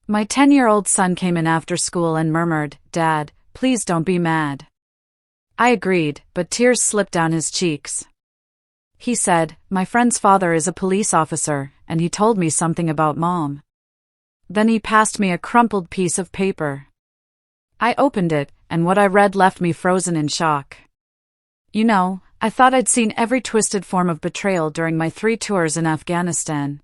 My 10-year-old son came in after school and murmured, "Dad, please don't be mad." I agreed, but tears slipped down his cheeks. He said, "My friend's father is a police officer, and he told me something about Mom." Then he passed me a crumpled piece of paper. I opened it, and what I read left me frozen in shock. I thought I'd seen every twisted form of betrayal during my 3 tours in Afghanistan.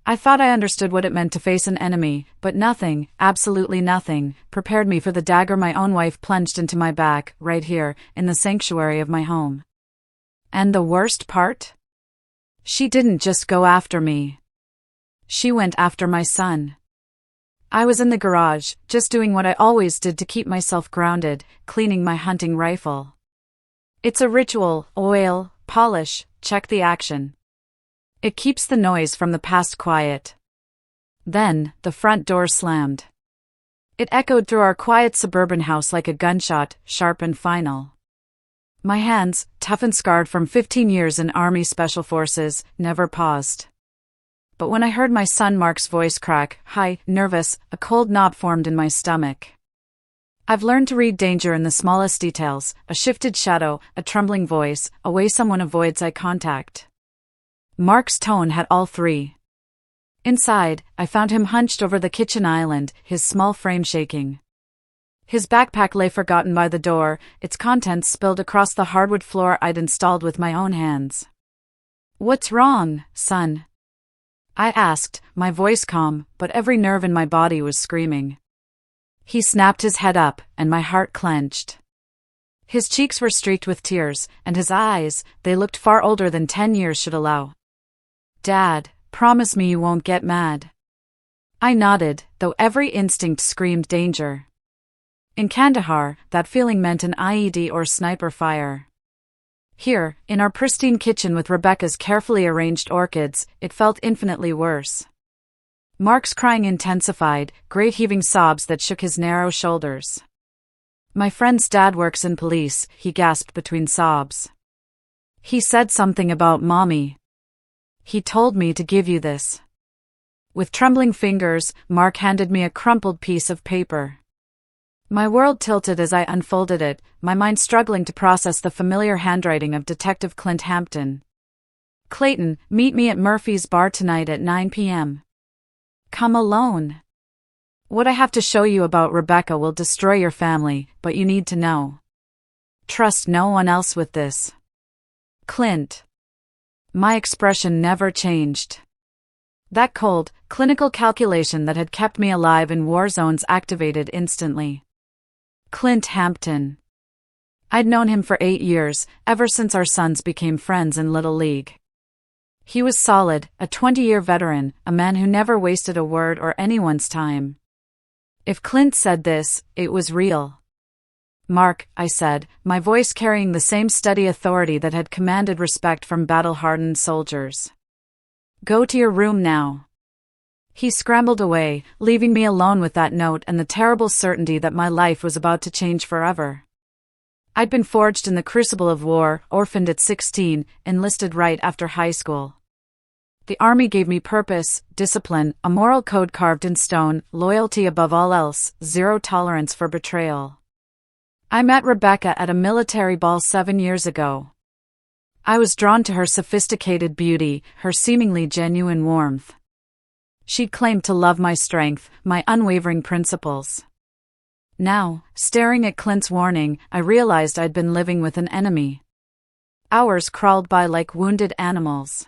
I thought I understood what it meant to face an enemy, but nothing, absolutely nothing, prepared me for the dagger my own wife plunged into my back, right here, in the sanctuary of my home. And the worst part? She didn't just go after me. She went after my son. I was in the garage, just doing what I always did to keep myself grounded, cleaning my hunting rifle. It's a ritual: oil, polish, check the action. It keeps the noise from the past quiet. Then, the front door slammed. It echoed through our quiet suburban house like a gunshot, sharp and final. My hands, tough and scarred from 15 years in Army Special Forces, never paused. But when I heard my son Mark's voice crack, high, nervous, a cold knob formed in my stomach. I've learned to read danger in the smallest details: a shifted shadow, a trembling voice, a way someone avoids eye contact. Mark's tone had all 3. Inside, I found him hunched over the kitchen island, his small frame shaking. His backpack lay forgotten by the door, its contents spilled across the hardwood floor I'd installed with my own hands. "What's wrong, son?" I asked, my voice calm, but every nerve in my body was screaming. He snapped his head up, and my heart clenched. His cheeks were streaked with tears, and his eyes, they looked far older than 10 years should allow. "Dad, promise me you won't get mad." I nodded, though every instinct screamed danger. In Kandahar, that feeling meant an IED or sniper fire. Here, in our pristine kitchen with Rebecca's carefully arranged orchids, it felt infinitely worse. Mark's crying intensified, great heaving sobs that shook his narrow shoulders. "My friend's dad works in police," he gasped between sobs. "He said something about Mommy. He told me to give you this." With trembling fingers, Mark handed me a crumpled piece of paper. My world tilted as I unfolded it, my mind struggling to process the familiar handwriting of Detective Clint Hampton. "Clayton, meet me at Murphy's bar tonight at 9 p.m. Come alone. What I have to show you about Rebecca will destroy your family, but you need to know. Trust no one else with this. Clint." My expression never changed. That cold, clinical calculation that had kept me alive in war zones activated instantly. Clint Hampton. I'd known him for 8 years, ever since our sons became friends in Little League. He was solid, a 20-year veteran, a man who never wasted a word or anyone's time. If Clint said this, it was real. "Mark," I said, my voice carrying the same steady authority that had commanded respect from battle-hardened soldiers. "Go to your room now." He scrambled away, leaving me alone with that note and the terrible certainty that my life was about to change forever. I'd been forged in the crucible of war, orphaned at 16, enlisted right after high school. The Army gave me purpose, discipline, a moral code carved in stone, loyalty above all else, zero tolerance for betrayal. I met Rebecca at a military ball 7 years ago. I was drawn to her sophisticated beauty, her seemingly genuine warmth. She'd claimed to love my strength, my unwavering principles. Now, staring at Clint's warning, I realized I'd been living with an enemy. Hours crawled by like wounded animals.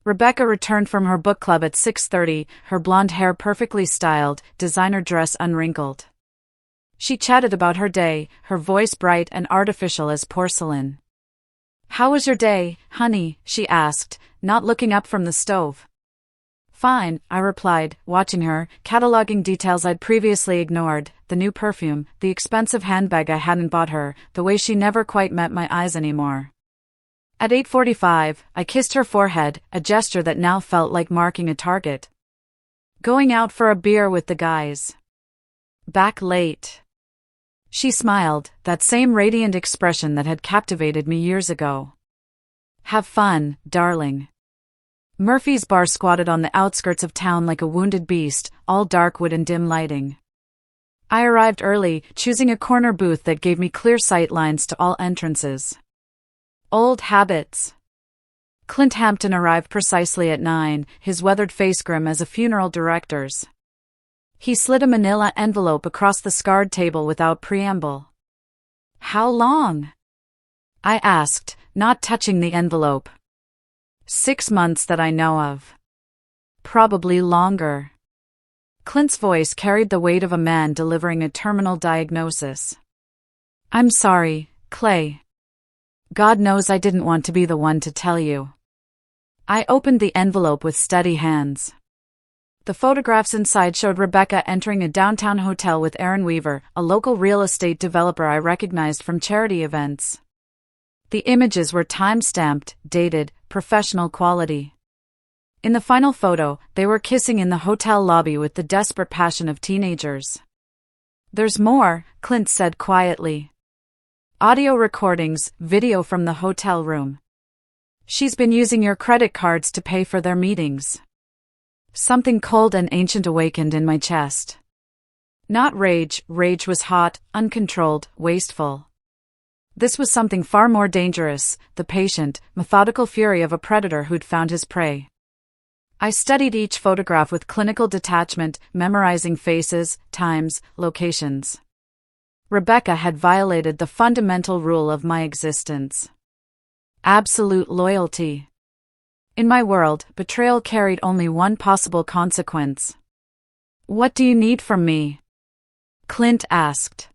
Rebecca returned from her book club at 6:30, her blonde hair perfectly styled, designer dress unwrinkled. She chatted about her day, her voice bright and artificial as porcelain. "How was your day, honey?" she asked, not looking up from the stove. "Fine," I replied, watching her, cataloging details I'd previously ignored, the new perfume, the expensive handbag I hadn't bought her, the way she never quite met my eyes anymore. At 8:45, I kissed her forehead, a gesture that now felt like marking a target. "Going out for a beer with the guys. Back late." She smiled, that same radiant expression that had captivated me years ago. "Have fun, darling." Murphy's bar squatted on the outskirts of town like a wounded beast, all dark wood and dim lighting. I arrived early, choosing a corner booth that gave me clear sight lines to all entrances. Old habits. Clint Hampton arrived precisely at 9, his weathered face grim as a funeral director's. He slid a manila envelope across the scarred table without preamble. "How long?" I asked, not touching the envelope. "6 months that I know of. Probably longer." Clint's voice carried the weight of a man delivering a terminal diagnosis. "I'm sorry, Clay. God knows I didn't want to be the one to tell you." I opened the envelope with steady hands. The photographs inside showed Rebecca entering a downtown hotel with Aaron Weaver, a local real estate developer I recognized from charity events. The images were time-stamped, dated, professional quality. In the final photo, they were kissing in the hotel lobby with the desperate passion of teenagers. "There's more," Clint said quietly. "Audio recordings, video from the hotel room. She's been using your credit cards to pay for their meetings." Something cold and ancient awakened in my chest. Not rage, rage was hot, uncontrolled, wasteful. This was something far more dangerous, the patient, methodical fury of a predator who'd found his prey. I studied each photograph with clinical detachment, memorizing faces, times, locations. Rebecca had violated the fundamental rule of my existence. Absolute loyalty. In my world, betrayal carried only one possible consequence. "What do you need from me?" Clint asked.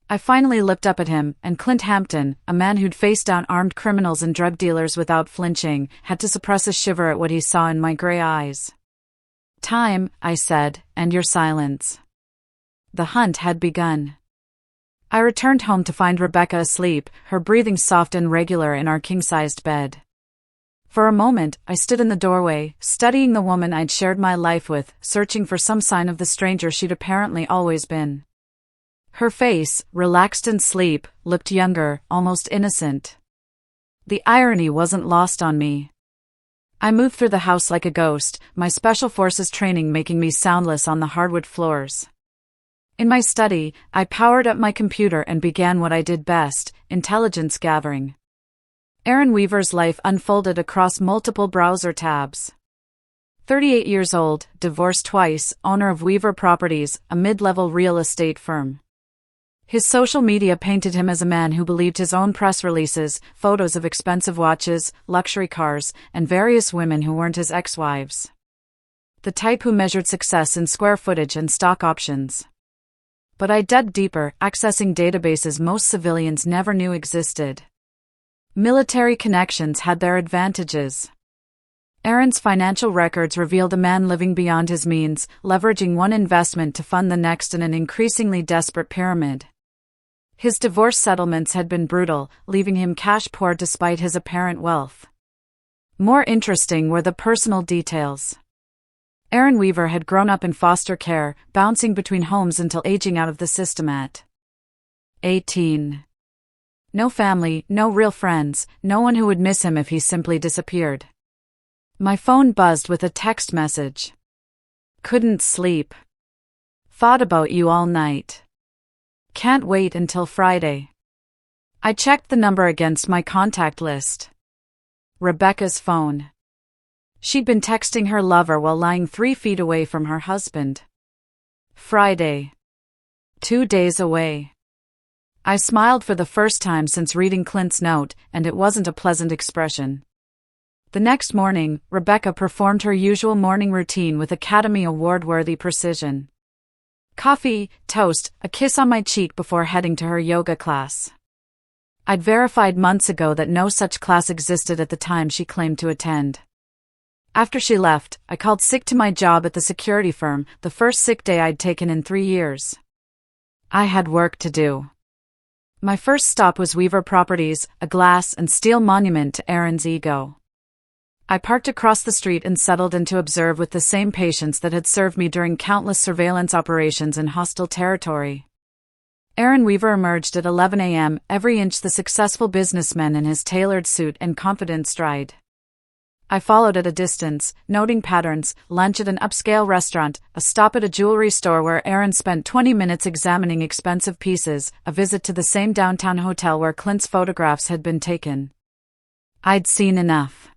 I finally looked up at him, and Clint Hampton, a man who'd faced down armed criminals and drug dealers without flinching, had to suppress a shiver at what he saw in my gray eyes. "Time," I said, "and your silence." The hunt had begun. I returned home to find Rebecca asleep, her breathing soft and regular in our king-sized bed. For a moment, I stood in the doorway, studying the woman I'd shared my life with, searching for some sign of the stranger she'd apparently always been. Her face, relaxed in sleep, looked younger, almost innocent. The irony wasn't lost on me. I moved through the house like a ghost, my special forces training making me soundless on the hardwood floors. In my study, I powered up my computer and began what I did best, intelligence gathering. Aaron Weaver's life unfolded across multiple browser tabs. 38 years old, divorced twice, owner of Weaver Properties, a mid-level real estate firm. His social media painted him as a man who believed his own press releases, photos of expensive watches, luxury cars, and various women who weren't his ex-wives. The type who measured success in square footage and stock options. But I dug deeper, accessing databases most civilians never knew existed. Military connections had their advantages. Aaron's financial records revealed a man living beyond his means, leveraging one investment to fund the next in an increasingly desperate pyramid. His divorce settlements had been brutal, leaving him cash poor despite his apparent wealth. More interesting were the personal details. Aaron Weaver had grown up in foster care, bouncing between homes until aging out of the system at 18. No family, no real friends, no one who would miss him if he simply disappeared. My phone buzzed with a text message. "Couldn't sleep. Thought about you all night. Can't wait until Friday." I checked the number against my contact list. Rebecca's phone. She'd been texting her lover while lying 3 feet away from her husband. Friday. 2 days away. I smiled for the first time since reading Clint's note, and it wasn't a pleasant expression. The next morning, Rebecca performed her usual morning routine with Academy Award-worthy precision. Coffee, toast, a kiss on my cheek before heading to her yoga class. I'd verified months ago that no such class existed at the time she claimed to attend. After she left, I called sick to my job at the security firm, the first sick day I'd taken in 3 years. I had work to do. My first stop was Weaver Properties, a glass and steel monument to Aaron's ego. I parked across the street and settled in to observe with the same patience that had served me during countless surveillance operations in hostile territory. Aaron Weaver emerged at 11 a.m., every inch the successful businessman in his tailored suit and confident stride. I followed at a distance, noting patterns: lunch at an upscale restaurant, a stop at a jewelry store where Aaron spent 20 minutes examining expensive pieces, a visit to the same downtown hotel where Clint's photographs had been taken. I'd seen enough.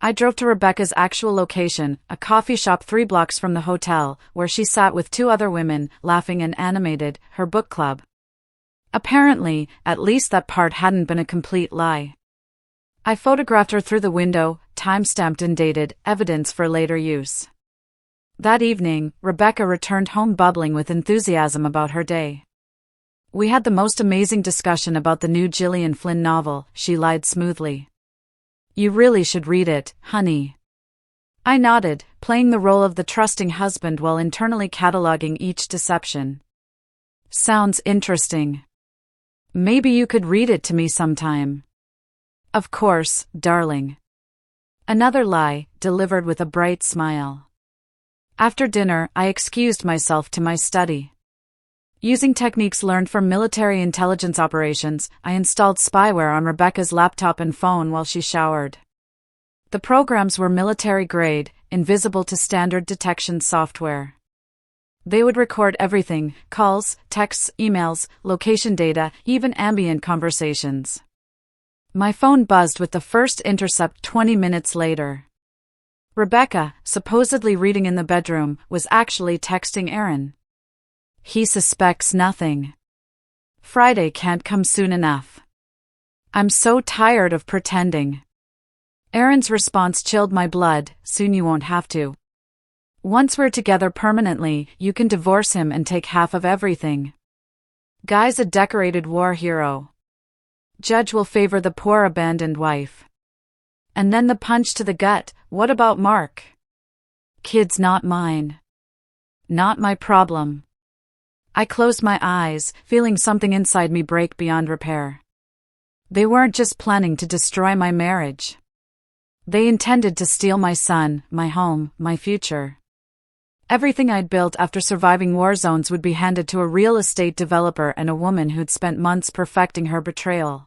I drove to Rebecca's actual location, a coffee shop 3 blocks from the hotel, where she sat with 2 other women, laughing and animated, her book club. Apparently, at least that part hadn't been a complete lie. I photographed her through the window, time-stamped and dated, evidence for later use. That evening, Rebecca returned home bubbling with enthusiasm about her day. We had the most amazing discussion about the new Gillian Flynn novel, she lied smoothly. You really should read it, honey. I nodded, playing the role of the trusting husband while internally cataloging each deception. Sounds interesting. Maybe you could read it to me sometime. Of course, darling. Another lie, delivered with a bright smile. After dinner, I excused myself to my study. Using techniques learned from military intelligence operations, I installed spyware on Rebecca's laptop and phone while she showered. The programs were military-grade, invisible to standard detection software. They would record everything: calls, texts, emails, location data, even ambient conversations. My phone buzzed with the first intercept 20 minutes later. Rebecca, supposedly reading in the bedroom, was actually texting Aaron. He suspects nothing. Friday can't come soon enough. I'm so tired of pretending. Aaron's response chilled my blood. Soon you won't have to. Once we're together permanently, you can divorce him and take half of everything. Guy's a decorated war hero. Judge will favor the poor abandoned wife. And then the punch to the gut: what about Mark? Kid's not mine. Not my problem. I closed my eyes, feeling something inside me break beyond repair. They weren't just planning to destroy my marriage. They intended to steal my son, my home, my future. Everything I'd built after surviving war zones would be handed to a real estate developer and a woman who'd spent months perfecting her betrayal.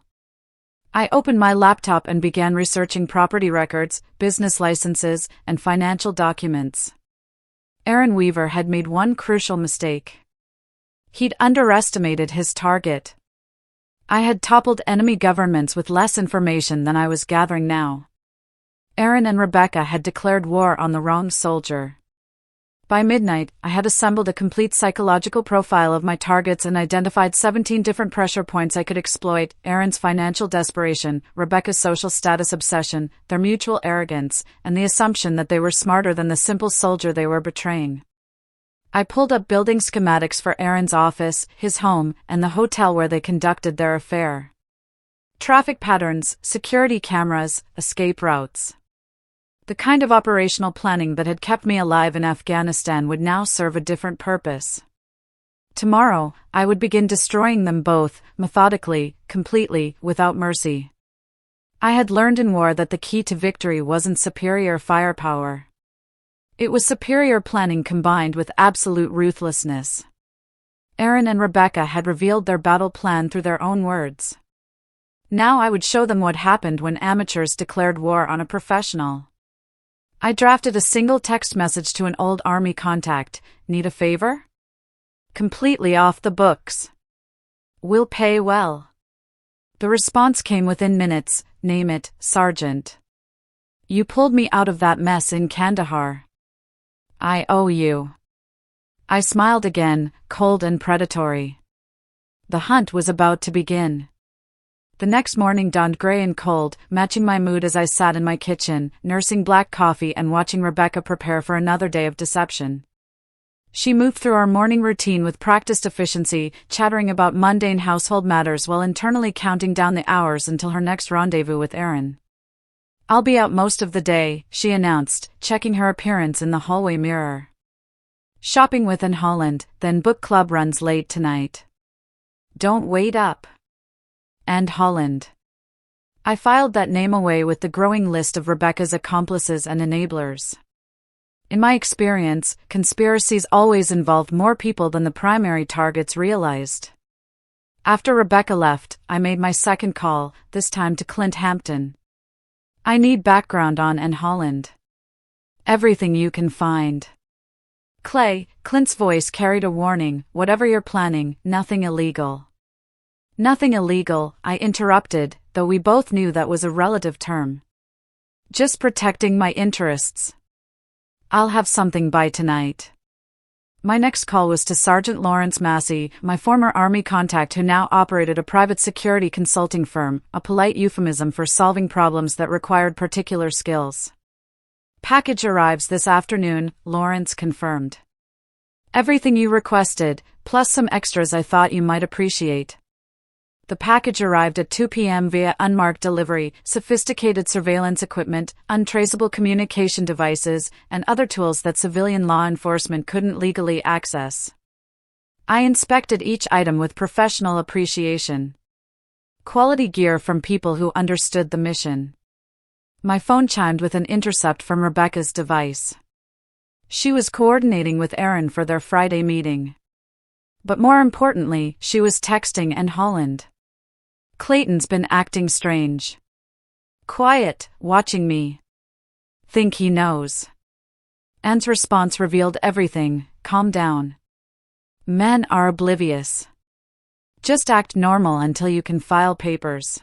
I opened my laptop and began researching property records, business licenses, and financial documents. Aaron Weaver had made one crucial mistake. He'd underestimated his target. I had toppled enemy governments with less information than I was gathering now. Aaron and Rebecca had declared war on the wrong soldier. By midnight, I had assembled a complete psychological profile of my targets and identified 17 different pressure points I could exploit: Aaron's financial desperation, Rebecca's social status obsession, their mutual arrogance, and the assumption that they were smarter than the simple soldier they were betraying. I pulled up building schematics for Aaron's office, his home, and the hotel where they conducted their affair. Traffic patterns, security cameras, escape routes. The kind of operational planning that had kept me alive in Afghanistan would now serve a different purpose. Tomorrow, I would begin destroying them both, methodically, completely, without mercy. I had learned in war that the key to victory wasn't superior firepower. It was superior planning combined with absolute ruthlessness. Aaron and Rebecca had revealed their battle plan through their own words. Now I would show them what happened when amateurs declared war on a professional. I drafted a single text message to an old army contact: need a favor? Completely off the books. Will pay well. The response came within minutes: name it, Sergeant. You pulled me out of that mess in Kandahar. I owe you. I smiled again, cold and predatory. The hunt was about to begin. The next morning dawned gray and cold, matching my mood as I sat in my kitchen, nursing black coffee and watching Rebecca prepare for another day of deception. She moved through our morning routine with practiced efficiency, chattering about mundane household matters while internally counting down the hours until her next rendezvous with Aaron. I'll be out most of the day, she announced, checking her appearance in the hallway mirror. Shopping with in Holland, then book club runs late tonight. Don't wait up. And Holland. I filed that name away with the growing list of Rebecca's accomplices and enablers. In my experience, conspiracies always involved more people than the primary targets realized. After Rebecca left, I made my second call, this time to Clint Hampton. I need background on and Holland. Everything you can find. Clay, Clint's voice carried a warning, whatever you're planning, nothing illegal. Nothing illegal, I interrupted, though we both knew that was a relative term. Just protecting my interests. I'll have something by tonight. My next call was to Sergeant Lawrence Massey, my former Army contact who now operated a private security consulting firm, a polite euphemism for solving problems that required particular skills. Package arrives this afternoon, Lawrence confirmed. Everything you requested, plus some extras I thought you might appreciate. The package arrived at 2 p.m. via unmarked delivery, sophisticated surveillance equipment, untraceable communication devices, and other tools that civilian law enforcement couldn't legally access. I inspected each item with professional appreciation. Quality gear from people who understood the mission. My phone chimed with an intercept from Rebecca's device. She was coordinating with Aaron for their Friday meeting. But more importantly, she was texting and Holland. Clayton's been acting strange. Quiet, watching me. Think he knows. Anne's response revealed everything, calm down. Men are oblivious. Just act normal until you can file papers.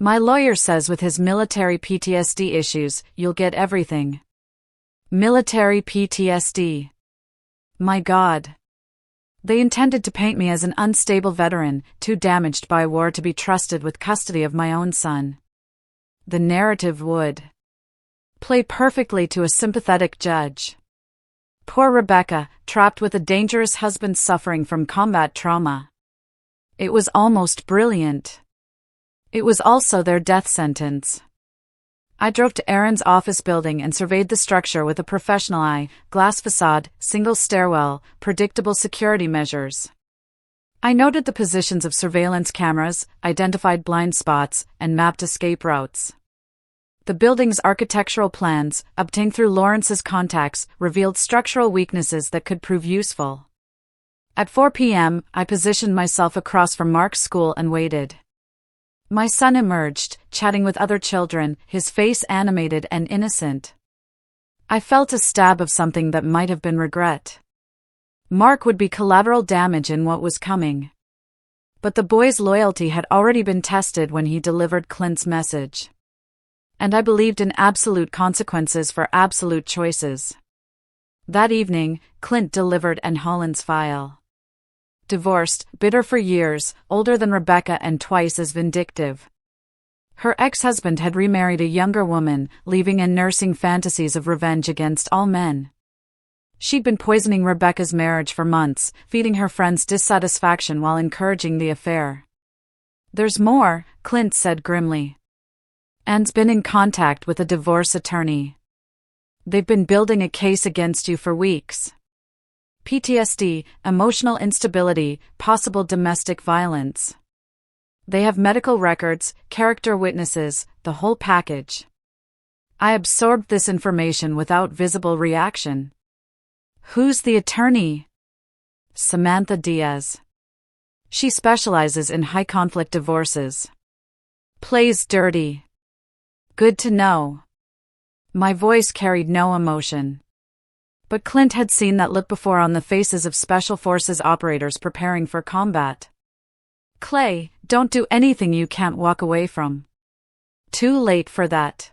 My lawyer says with his military PTSD issues, you'll get everything. Military PTSD. My God. They intended to paint me as an unstable veteran, too damaged by war to be trusted with custody of my own son. The narrative would play perfectly to a sympathetic judge. Poor Rebecca, trapped with a dangerous husband suffering from combat trauma. It was almost brilliant. It was also their death sentence. I drove to Aaron's office building and surveyed the structure with a professional eye, glass facade, single stairwell, predictable security measures. I noted the positions of surveillance cameras, identified blind spots, and mapped escape routes. The building's architectural plans, obtained through Lawrence's contacts, revealed structural weaknesses that could prove useful. At 4 p.m., I positioned myself across from Mark's school and waited. My son emerged, chatting with other children, his face animated and innocent. I felt a stab of something that might have been regret. Mark would be collateral damage in what was coming. But the boy's loyalty had already been tested when he delivered Clint's message. And I believed in absolute consequences for absolute choices. That evening, Clint delivered Anne Holland's file. Divorced, bitter for years, older than Rebecca and twice as vindictive. Her ex-husband had remarried a younger woman, leaving Anne nursing fantasies of revenge against all men. She'd been poisoning Rebecca's marriage for months, feeding her friends dissatisfaction while encouraging the affair. There's more, Clint said grimly. Anne's been in contact with a divorce attorney. They've been building a case against you for weeks. PTSD, emotional instability, possible domestic violence. They have medical records, character witnesses, the whole package. I absorbed this information without visible reaction. Who's the attorney? Samantha Diaz. She specializes in high-conflict divorces. Plays dirty. Good to know. My voice carried no emotion. But Clint had seen that look before on the faces of Special Forces operators preparing for combat. Clay, don't do anything you can't walk away from. Too late for that.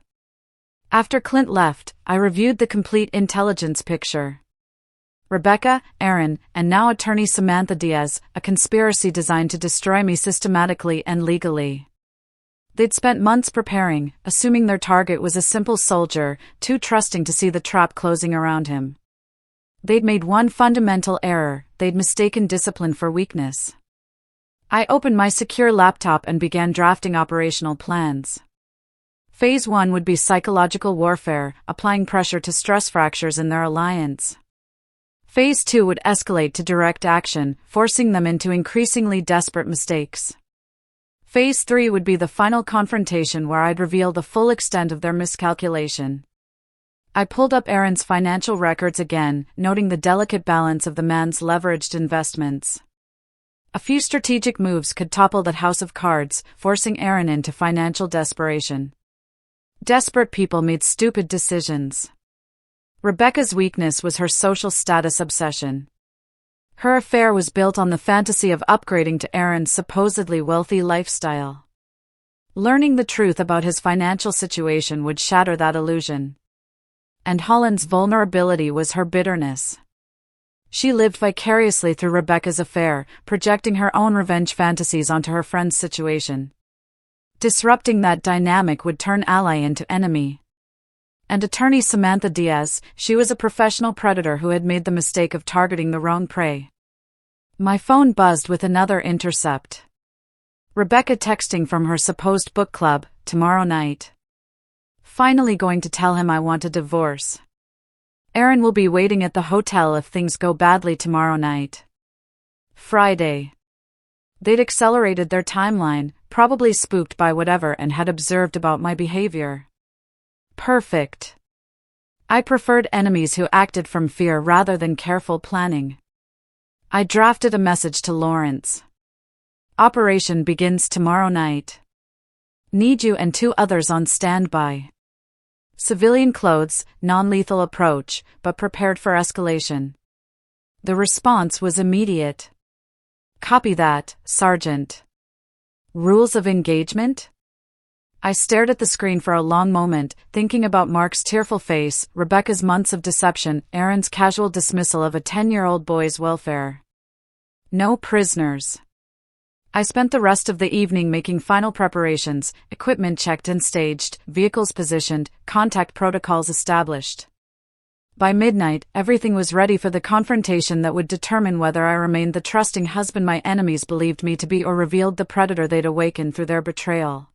After Clint left, I reviewed the complete intelligence picture. Rebecca, Aaron, and now attorney Samantha Diaz, a conspiracy designed to destroy me systematically and legally. They'd spent months preparing, assuming their target was a simple soldier, too trusting to see the trap closing around him. They'd made one fundamental error, they'd mistaken discipline for weakness. I opened my secure laptop and began drafting operational plans. Phase 1 would be psychological warfare, applying pressure to stress fractures in their alliance. Phase 2 would escalate to direct action, forcing them into increasingly desperate mistakes. Phase 3 would be the final confrontation where I'd reveal the full extent of their miscalculation. I pulled up Aaron's financial records again, noting the delicate balance of the man's leveraged investments. A few strategic moves could topple that house of cards, forcing Aaron into financial desperation. Desperate people made stupid decisions. Rebecca's weakness was her social status obsession. Her affair was built on the fantasy of upgrading to Aaron's supposedly wealthy lifestyle. Learning the truth about his financial situation would shatter that illusion. And Holland's vulnerability was her bitterness. She lived vicariously through Rebecca's affair, projecting her own revenge fantasies onto her friend's situation. Disrupting that dynamic would turn ally into enemy. And attorney Samantha Diaz, she was a professional predator who had made the mistake of targeting the wrong prey. My phone buzzed with another intercept. Rebecca texting from her supposed book club, tomorrow night. Finally going to tell him I want a divorce. Aaron will be waiting at the hotel if things go badly tomorrow night. Friday. They'd accelerated their timeline, probably spooked by whatever and had observed about my behavior. Perfect. I preferred enemies who acted from fear rather than careful planning. I drafted a message to Lawrence. Operation begins tomorrow night. Need you and 2 others on standby. Civilian clothes, non-lethal approach, but prepared for escalation. The response was immediate. Copy that, Sergeant. Rules of engagement? I stared at the screen for a long moment, thinking about Mark's tearful face, Rebecca's months of deception, Aaron's casual dismissal of a 10-year-old boy's welfare. No prisoners. I spent the rest of the evening making final preparations, equipment checked and staged, vehicles positioned, contact protocols established. By midnight, everything was ready for the confrontation that would determine whether I remained the trusting husband my enemies believed me to be or revealed the predator they'd awakened through their betrayal.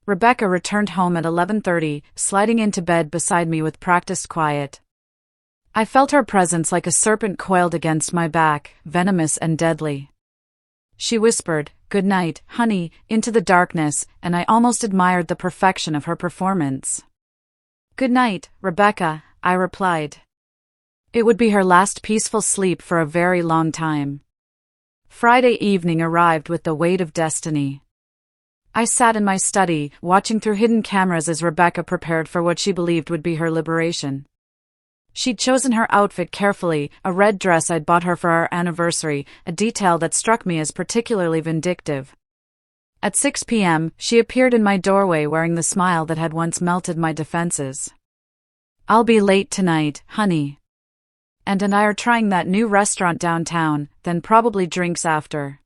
Rebecca returned home at 11:30, sliding into bed beside me with practiced quiet. I felt her presence like a serpent coiled against my back, venomous and deadly. She whispered, "Good night, honey," into the darkness, and I almost admired the perfection of her performance. "Good night, Rebecca," I replied. It would be her last peaceful sleep for a very long time. Friday evening arrived with the weight of destiny. I sat in my study, watching through hidden cameras as Rebecca prepared for what she believed would be her liberation. She'd chosen her outfit carefully, a red dress I'd bought her for our anniversary, a detail that struck me as particularly vindictive. At 6 p.m., she appeared in my doorway wearing the smile that had once melted my defenses. "I'll be late tonight, honey. And I are trying that new restaurant downtown, then probably drinks after."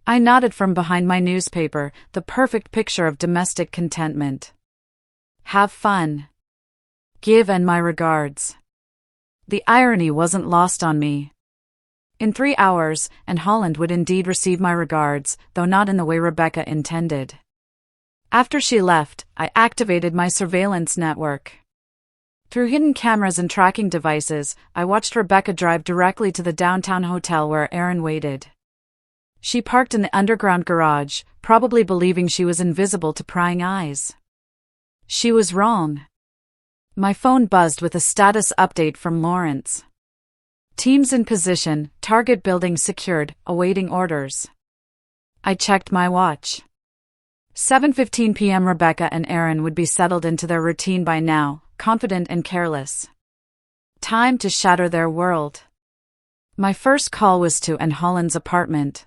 I nodded from behind my newspaper, the perfect picture of domestic contentment. "Have fun. Give and my regards." The irony wasn't lost on me. In 3 hours, and Holland would indeed receive my regards, though not in the way Rebecca intended. After she left, I activated my surveillance network. Through hidden cameras and tracking devices, I watched Rebecca drive directly to the downtown hotel where Aaron waited. She parked in the underground garage, probably believing she was invisible to prying eyes. She was wrong. My phone buzzed with a status update from Lawrence. Teams in position, target building secured, awaiting orders. I checked my watch. 7:15 p.m. Rebecca and Aaron would be settled into their routine by now, confident and careless. Time to shatter their world. My first call was to Holland's apartment.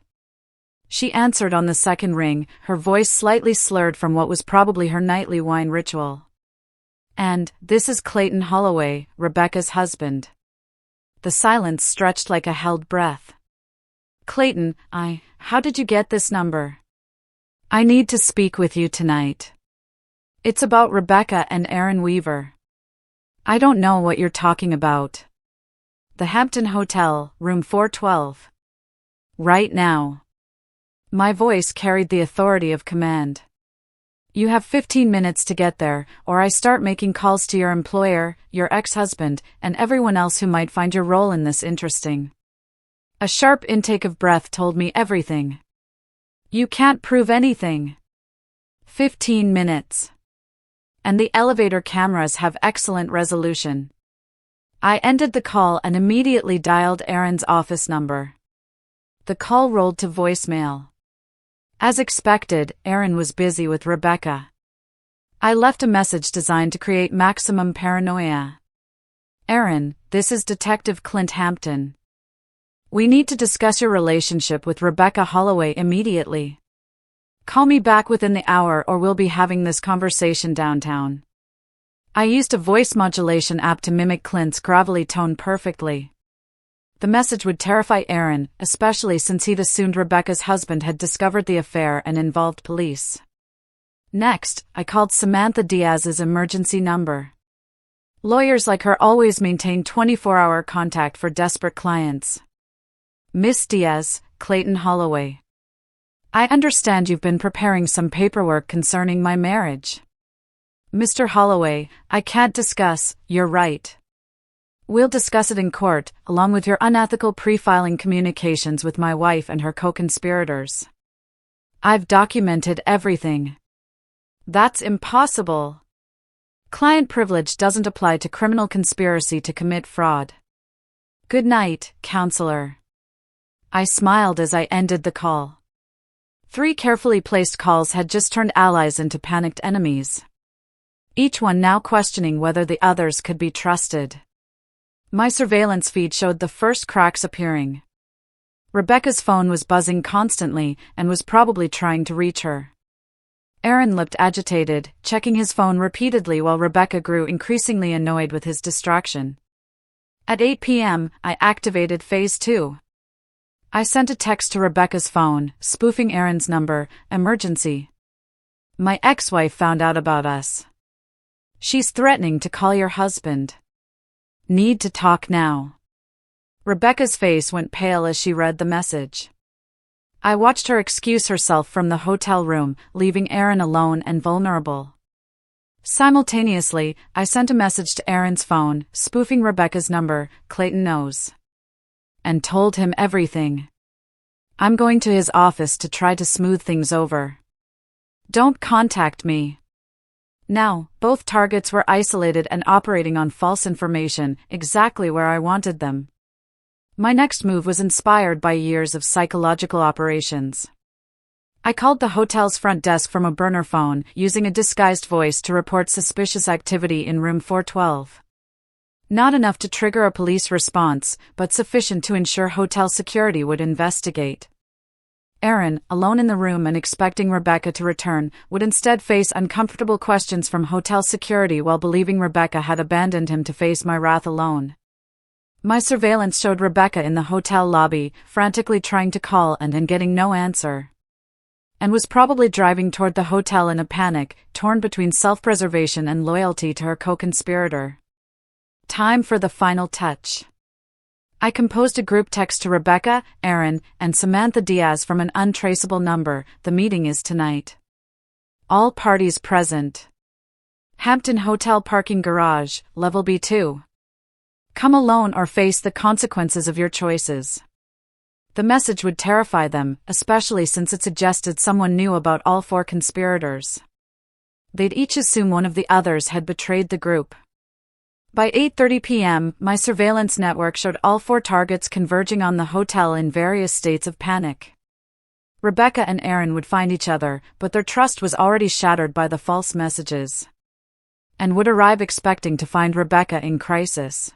She answered on the second ring, her voice slightly slurred from what was probably her nightly wine ritual. "And, this is Clayton Holloway, Rebecca's husband." The silence stretched like a held breath. "Clayton, how did you get this number?" "I need to speak with you tonight. It's about Rebecca and Aaron Weaver." "I don't know what you're talking about." "The Hampton Hotel, room 412. Right now." My voice carried the authority of command. "You have 15 minutes to get there, or I start making calls to your employer, your ex-husband, and everyone else who might find your role in this interesting." A sharp intake of breath told me everything. "You can't prove anything." 15 minutes. And the elevator cameras have excellent resolution. I ended the call and immediately dialed Aaron's office number. The call rolled to voicemail. As expected, Aaron was busy with Rebecca. I left a message designed to create maximum paranoia. Aaron, this is Detective Clint Hampton. We need to discuss your relationship with Rebecca Holloway immediately. Call me back within the hour or we'll be having this conversation downtown. I used a voice modulation app to mimic Clint's gravelly tone perfectly. The message would terrify Aaron, especially since he'd assumed Rebecca's husband had discovered the affair and involved police. Next, I called Samantha Diaz's emergency number. Lawyers like her always maintain 24-hour contact for desperate clients. Miss Diaz, Clayton Holloway. I understand you've been preparing some paperwork concerning my marriage. Mr. Holloway, I can't discuss, you're right. We'll discuss it in court, along with your unethical pre-filing communications with my wife and her co-conspirators. I've documented everything. That's impossible. Client privilege doesn't apply to criminal conspiracy to commit fraud. Good night, counselor. I smiled as I ended the call. 3 carefully placed calls had just turned allies into panicked enemies. Each one now questioning whether the others could be trusted. My surveillance feed showed the first cracks appearing. Rebecca's phone was buzzing constantly and was probably trying to reach her. Aaron looked agitated, checking his phone repeatedly while Rebecca grew increasingly annoyed with his distraction. At 8 p.m., I activated Phase 2. I sent a text to Rebecca's phone, spoofing Aaron's number, emergency. My ex-wife found out about us. She's threatening to call your husband. Need to talk now. Rebecca's face went pale as she read the message. I watched her excuse herself from the hotel room, leaving Aaron alone and vulnerable. Simultaneously, I sent a message to Aaron's phone, spoofing Rebecca's number, Clayton knows. And told him everything. I'm going to his office to try to smooth things over. Don't contact me. Now, both targets were isolated and operating on false information, exactly where I wanted them. My next move was inspired by years of psychological operations. I called the hotel's front desk from a burner phone, using a disguised voice to report suspicious activity in room 412. Not enough to trigger a police response, but sufficient to ensure hotel security would investigate. Aaron, alone in the room and expecting Rebecca to return, would instead face uncomfortable questions from hotel security while believing Rebecca had abandoned him to face my wrath alone. My surveillance showed Rebecca in the hotel lobby, frantically trying to call and getting no answer. And was probably driving toward the hotel in a panic, torn between self-preservation and loyalty to her co-conspirator. Time for the final touch. I composed a group text to Rebecca, Aaron, and Samantha Diaz from an untraceable number. The meeting is tonight. All parties present. Hampton Hotel parking garage, level B2. Come alone or face the consequences of your choices. The message would terrify them, especially since it suggested someone knew about all 4 conspirators. They'd each assume one of the others had betrayed the group. By 8:30 p.m., my surveillance network showed all 4 targets converging on the hotel in various states of panic. Rebecca and Aaron would find each other, but their trust was already shattered by the false messages. And would arrive expecting to find Rebecca in crisis.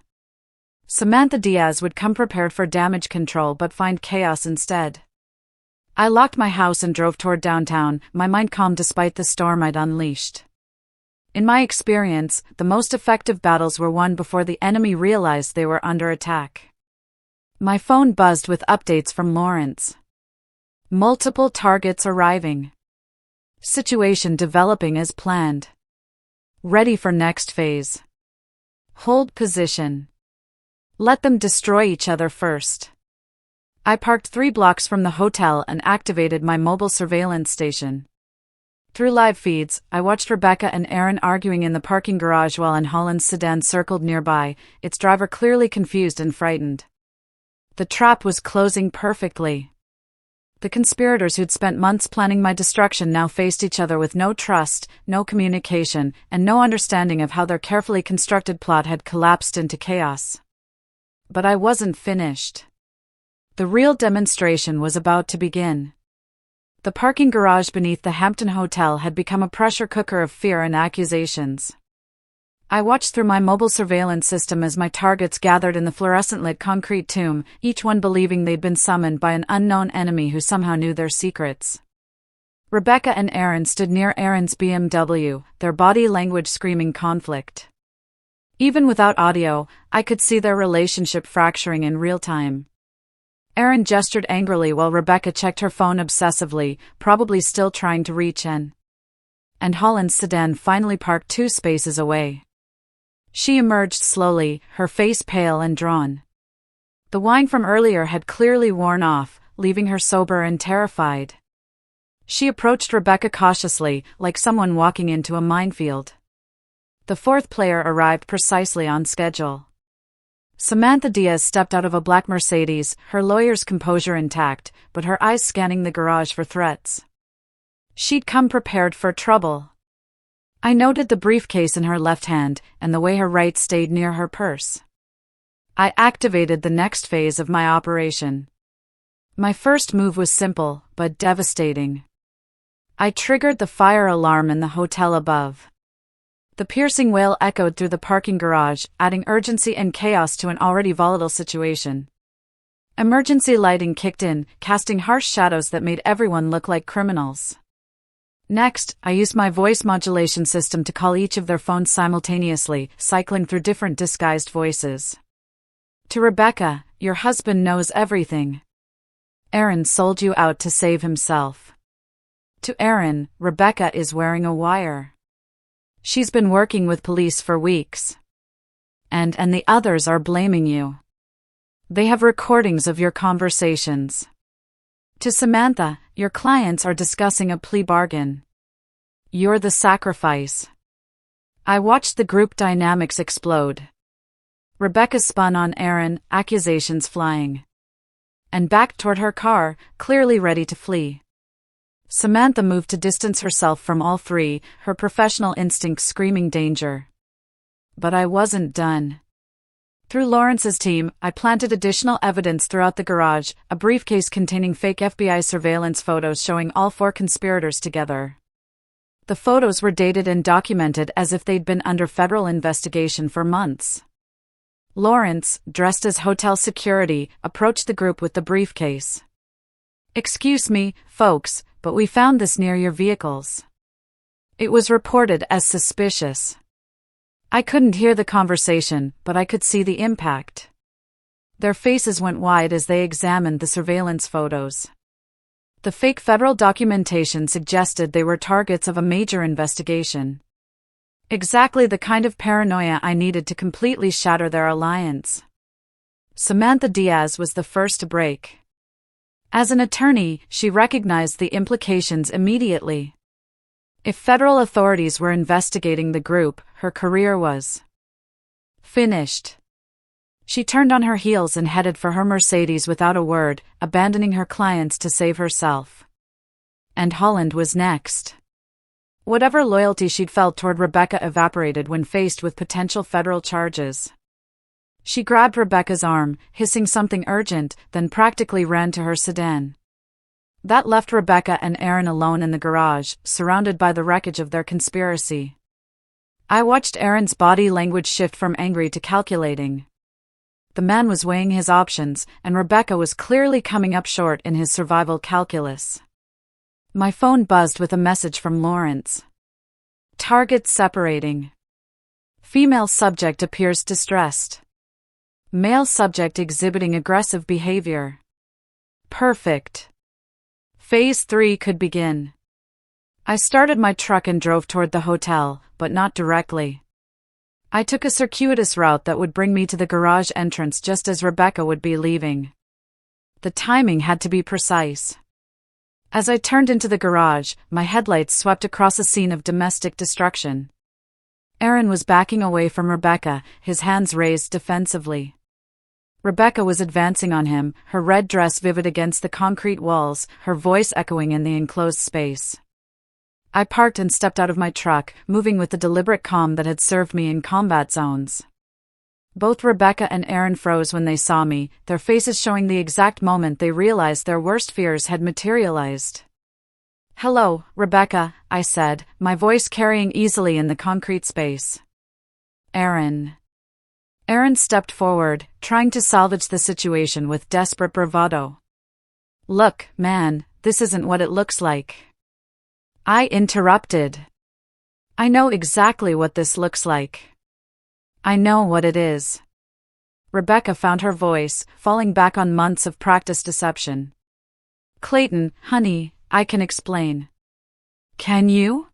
Samantha Diaz would come prepared for damage control but find chaos instead. I locked my house and drove toward downtown, my mind calm despite the storm I'd unleashed. In my experience, the most effective battles were won before the enemy realized they were under attack. My phone buzzed with updates from Lawrence. Multiple targets arriving. Situation developing as planned. Ready for next phase. Hold position. Let them destroy each other first. I parked 3 blocks from the hotel and activated my mobile surveillance station. Through live feeds, I watched Rebecca and Aaron arguing in the parking garage while an Holland sedan circled nearby, its driver clearly confused and frightened. The trap was closing perfectly. The conspirators who'd spent months planning my destruction now faced each other with no trust, no communication, and no understanding of how their carefully constructed plot had collapsed into chaos. But I wasn't finished. The real demonstration was about to begin. The parking garage beneath the Hampton Hotel had become a pressure cooker of fear and accusations. I watched through my mobile surveillance system as my targets gathered in the fluorescent-lit concrete tomb, each one believing they'd been summoned by an unknown enemy who somehow knew their secrets. Rebecca and Aaron stood near Aaron's BMW, their body language screaming conflict. Even without audio, I could see their relationship fracturing in real time. Aaron gestured angrily while Rebecca checked her phone obsessively, probably still trying to reach Anne. And Holland's sedan finally parked 2 spaces away. She emerged slowly, her face pale and drawn. The wine from earlier had clearly worn off, leaving her sober and terrified. She approached Rebecca cautiously, like someone walking into a minefield. The 4th player arrived precisely on schedule. Samantha Diaz stepped out of a black Mercedes, her lawyer's composure intact, but her eyes scanning the garage for threats. She'd come prepared for trouble. I noted the briefcase in her left hand, and the way her right stayed near her purse. I activated the next phase of my operation. My first move was simple, but devastating. I triggered the fire alarm in the hotel above. The piercing wail echoed through the parking garage, adding urgency and chaos to an already volatile situation. Emergency lighting kicked in, casting harsh shadows that made everyone look like criminals. Next, I used my voice modulation system to call each of their phones simultaneously, cycling through different disguised voices. To Rebecca, your husband knows everything. Aaron sold you out to save himself. To Aaron, Rebecca is wearing a wire. She's been working with police for weeks. And the others are blaming you. They have recordings of your conversations. To Samantha, your clients are discussing a plea bargain. You're the sacrifice. I watched the group dynamics explode. Rebecca spun on Aaron, accusations flying. And backed toward her car, clearly ready to flee. Samantha moved to distance herself from all 3, her professional instincts screaming danger. But I wasn't done. Through Lawrence's team, I planted additional evidence throughout the garage, a briefcase containing fake FBI surveillance photos showing all 4 conspirators together. The photos were dated and documented as if they'd been under federal investigation for months. Lawrence, dressed as hotel security, approached the group with the briefcase. Excuse me, folks, but we found this near your vehicles. It was reported as suspicious. I couldn't hear the conversation, but I could see the impact. Their faces went wide as they examined the surveillance photos. The fake federal documentation suggested they were targets of a major investigation. Exactly the kind of paranoia I needed to completely shatter their alliance. Samantha Diaz was the first to break. As an attorney, she recognized the implications immediately. If federal authorities were investigating the group, her career was finished. She turned on her heels and headed for her Mercedes without a word, abandoning her clients to save herself. And Holland was next. Whatever loyalty she'd felt toward Rebecca evaporated when faced with potential federal charges. She grabbed Rebecca's arm, hissing something urgent, then practically ran to her sedan. That left Rebecca and Aaron alone in the garage, surrounded by the wreckage of their conspiracy. I watched Aaron's body language shift from angry to calculating. The man was weighing his options, and Rebecca was clearly coming up short in his survival calculus. My phone buzzed with a message from Lawrence. Target separating. Female subject appears distressed. Male subject exhibiting aggressive behavior. Perfect. Phase 3 could begin. I started my truck and drove toward the hotel, but not directly. I took a circuitous route that would bring me to the garage entrance just as Rebecca would be leaving. The timing had to be precise. As I turned into the garage, my headlights swept across a scene of domestic destruction. Aaron was backing away from Rebecca, his hands raised defensively. Rebecca was advancing on him, her red dress vivid against the concrete walls, her voice echoing in the enclosed space. I parked and stepped out of my truck, moving with the deliberate calm that had served me in combat zones. Both Rebecca and Aaron froze when they saw me, their faces showing the exact moment they realized their worst fears had materialized. Hello, Rebecca, I said, my voice carrying easily in the concrete space. Aaron. Aaron stepped forward, trying to salvage the situation with desperate bravado. Look, man, this isn't what it looks like. I interrupted. I know exactly what this looks like. I know what it is. Rebecca found her voice, falling back on months of practice deception. Clayton, honey, I can explain. Can you?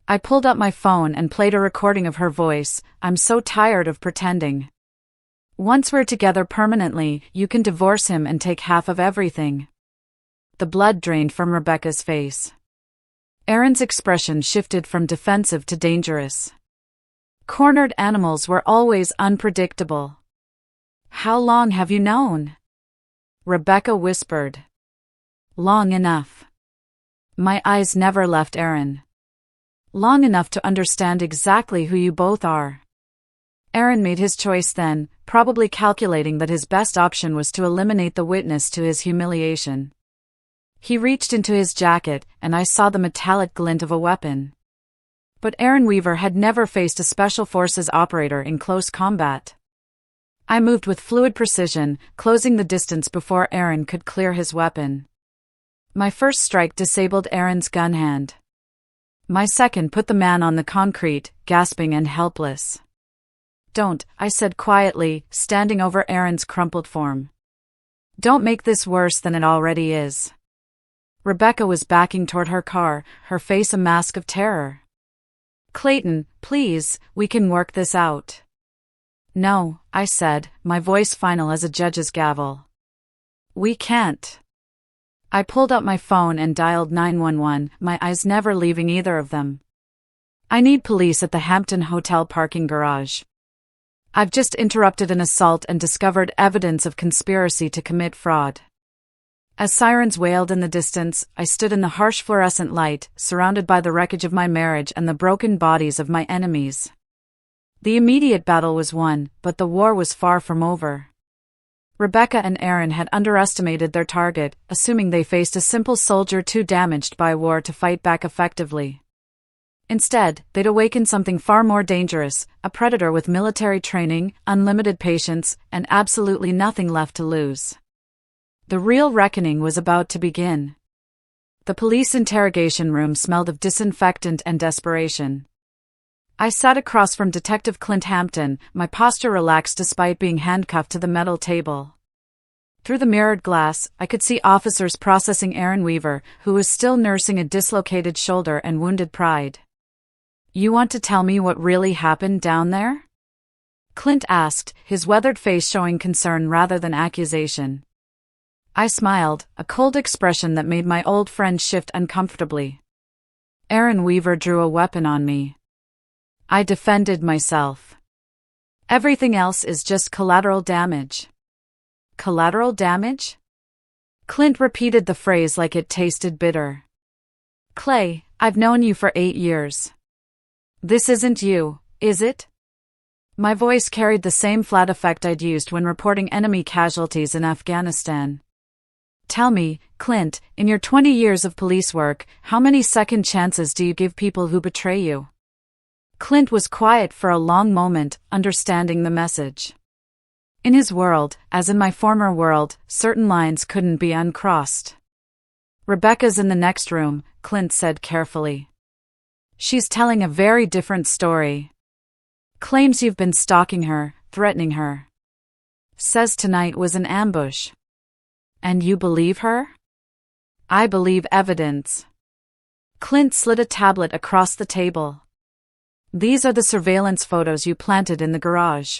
I pulled up my phone and played a recording of her voice. I'm so tired of pretending. Once we're together permanently, you can divorce him and take half of everything. The blood drained from Rebecca's face. Aaron's expression shifted from defensive to dangerous. Cornered animals were always unpredictable. How long have you known? Rebecca whispered. Long enough. My eyes never left Aaron. Long enough to understand exactly who you both are. Aaron made his choice then, probably calculating that his best option was to eliminate the witness to his humiliation. He reached into his jacket, and I saw the metallic glint of a weapon. But Aaron Weaver had never faced a Special Forces operator in close combat. I moved with fluid precision, closing the distance before Aaron could clear his weapon. My first strike disabled Aaron's gun hand. My second put the man on the concrete, gasping and helpless. Don't, I said quietly, standing over Aaron's crumpled form. Don't make this worse than it already is. Rebecca was backing toward her car, her face a mask of terror. Clayton, please, we can work this out. No, I said, my voice final as a judge's gavel. We can't. I pulled up my phone and dialed 911, my eyes never leaving either of them. I need police at the Hampton Hotel parking garage. I've just interrupted an assault and discovered evidence of conspiracy to commit fraud. As sirens wailed in the distance, I stood in the harsh fluorescent light, surrounded by the wreckage of my marriage and the broken bodies of my enemies. The immediate battle was won, but the war was far from over. Rebecca and Aaron had underestimated their target, assuming they faced a simple soldier too damaged by war to fight back effectively. Instead, they'd awakened something far more dangerous, a predator with military training, unlimited patience, and absolutely nothing left to lose. The real reckoning was about to begin. The police interrogation room smelled of disinfectant and desperation. I sat across from Detective Clint Hampton, my posture relaxed despite being handcuffed to the metal table. Through the mirrored glass, I could see officers processing Aaron Weaver, who was still nursing a dislocated shoulder and wounded pride. You want to tell me what really happened down there? Clint asked, his weathered face showing concern rather than accusation. I smiled, a cold expression that made my old friend shift uncomfortably. Aaron Weaver drew a weapon on me. I defended myself. Everything else is just collateral damage. Collateral damage? Clint repeated the phrase like it tasted bitter. Clay, I've known you for 8 years. This isn't you, is it? My voice carried the same flat effect I'd used when reporting enemy casualties in Afghanistan. Tell me, Clint, in your 20 years of police work, how many second chances do you give people who betray you? Clint was quiet for a long moment, understanding the message. In his world, as in my former world, certain lines couldn't be uncrossed. Rebecca's in the next room, Clint said carefully. She's telling a very different story. Claims you've been stalking her, threatening her. Says tonight was an ambush. And you believe her? I believe evidence. Clint slid a tablet across the table. These are the surveillance photos you planted in the garage.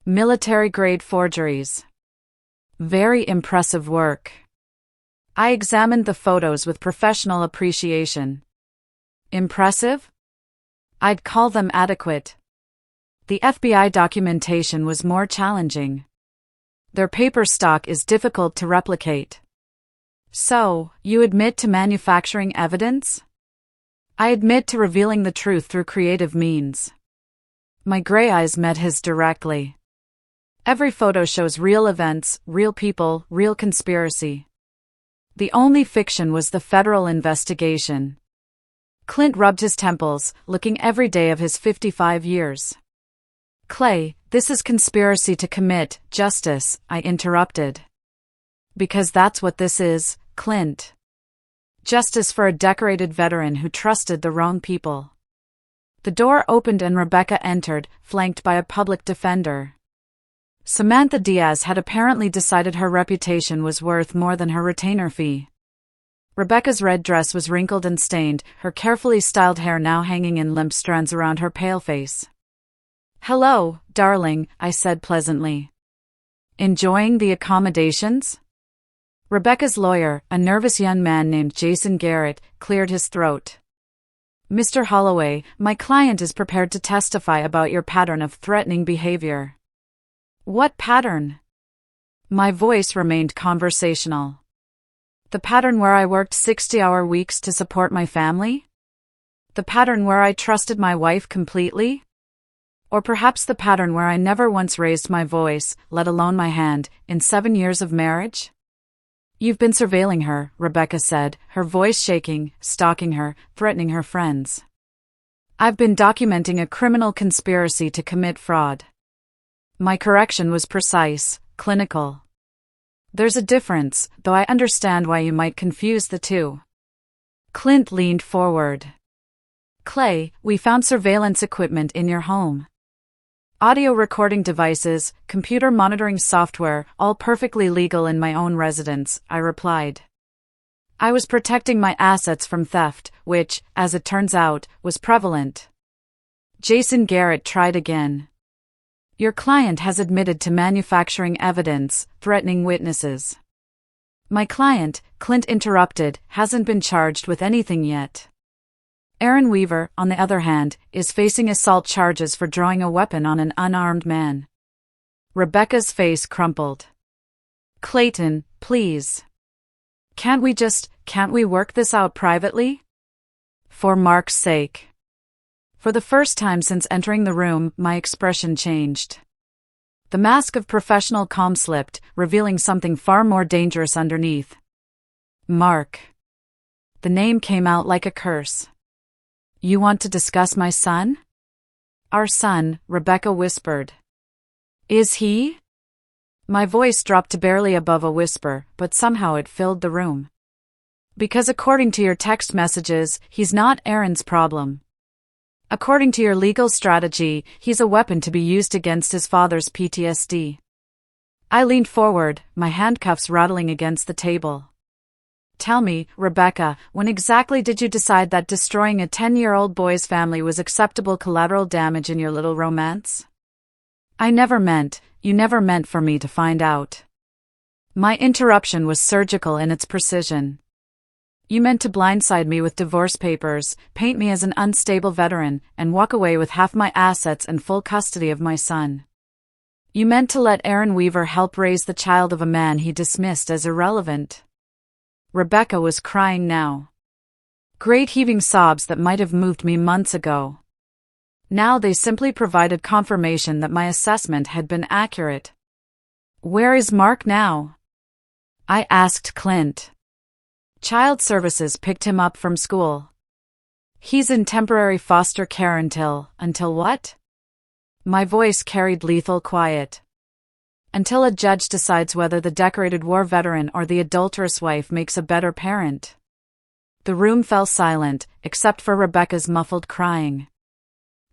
Military-grade forgeries. Very impressive work. I examined the photos with professional appreciation. Impressive? I'd call them adequate. The FBI documentation was more challenging. Their paper stock is difficult to replicate. So, you admit to manufacturing evidence? I admit to revealing the truth through creative means. My gray eyes met his directly. Every photo shows real events, real people, real conspiracy. The only fiction was the federal investigation. Clint rubbed his temples, looking every day of his 55 years. Clay, this is conspiracy to commit justice, I interrupted. Because that's what this is, Clint. Justice for a decorated veteran who trusted the wrong people. The door opened and Rebecca entered, flanked by a public defender. Samantha Diaz had apparently decided her reputation was worth more than her retainer fee. Rebecca's red dress was wrinkled and stained, her carefully styled hair now hanging in limp strands around her pale face. "Hello, darling," I said pleasantly. "Enjoying the accommodations?" Rebecca's lawyer, a nervous young man named Jason Garrett, cleared his throat. "Mr. Holloway, my client is prepared to testify about your pattern of threatening behavior." "What pattern?" My voice remained conversational. "The pattern where I worked 60-hour weeks to support my family? The pattern where I trusted my wife completely? Or perhaps the pattern where I never once raised my voice, let alone my hand, in 7 years of marriage?" "You've been surveilling her," Rebecca said, her voice shaking, stalking her, threatening her friends. "I've been documenting a criminal conspiracy to commit fraud." My correction was precise, clinical. "There's a difference, though I understand why you might confuse the two." Clint leaned forward. "Clay, we found surveillance equipment in your home. Audio recording devices, computer monitoring software, all perfectly legal in my own residence," I replied. "I was protecting my assets from theft, which, as it turns out, was prevalent." Jason Garrett tried again. "Your client has admitted to manufacturing evidence, threatening witnesses." "My client," Clint interrupted, "hasn't been charged with anything yet. Aaron Weaver, on the other hand, is facing assault charges for drawing a weapon on an unarmed man." Rebecca's face crumpled. "Clayton, please. Can't we work this out privately? For Mark's sake." For the first time since entering the room, my expression changed. The mask of professional calm slipped, revealing something far more dangerous underneath. "Mark." The name came out like a curse. "You want to discuss my son?" "Our son," Rebecca whispered. "Is he?" My voice dropped to barely above a whisper, but somehow it filled the room. "Because according to your text messages, he's not Aaron's problem. According to your legal strategy, he's a weapon to be used against his father's PTSD." I leaned forward, my handcuffs rattling against the table. "Tell me, Rebecca, when exactly did you decide that destroying a 10-year-old boy's family was acceptable collateral damage in your little romance?" You never meant for me to find out." My interruption was surgical in its precision. "You meant to blindside me with divorce papers, paint me as an unstable veteran, and walk away with half my assets and full custody of my son. You meant to let Aaron Weaver help raise the child of a man he dismissed as irrelevant." Rebecca was crying now. Great heaving sobs that might have moved me months ago. Now they simply provided confirmation that my assessment had been accurate. "Where is Mark now?" I asked Clint. "Child Services picked him up from school. He's in temporary foster care until what?" My voice carried lethal quiet. "Until a judge decides whether the decorated war veteran or the adulterous wife makes a better parent." The room fell silent, except for Rebecca's muffled crying.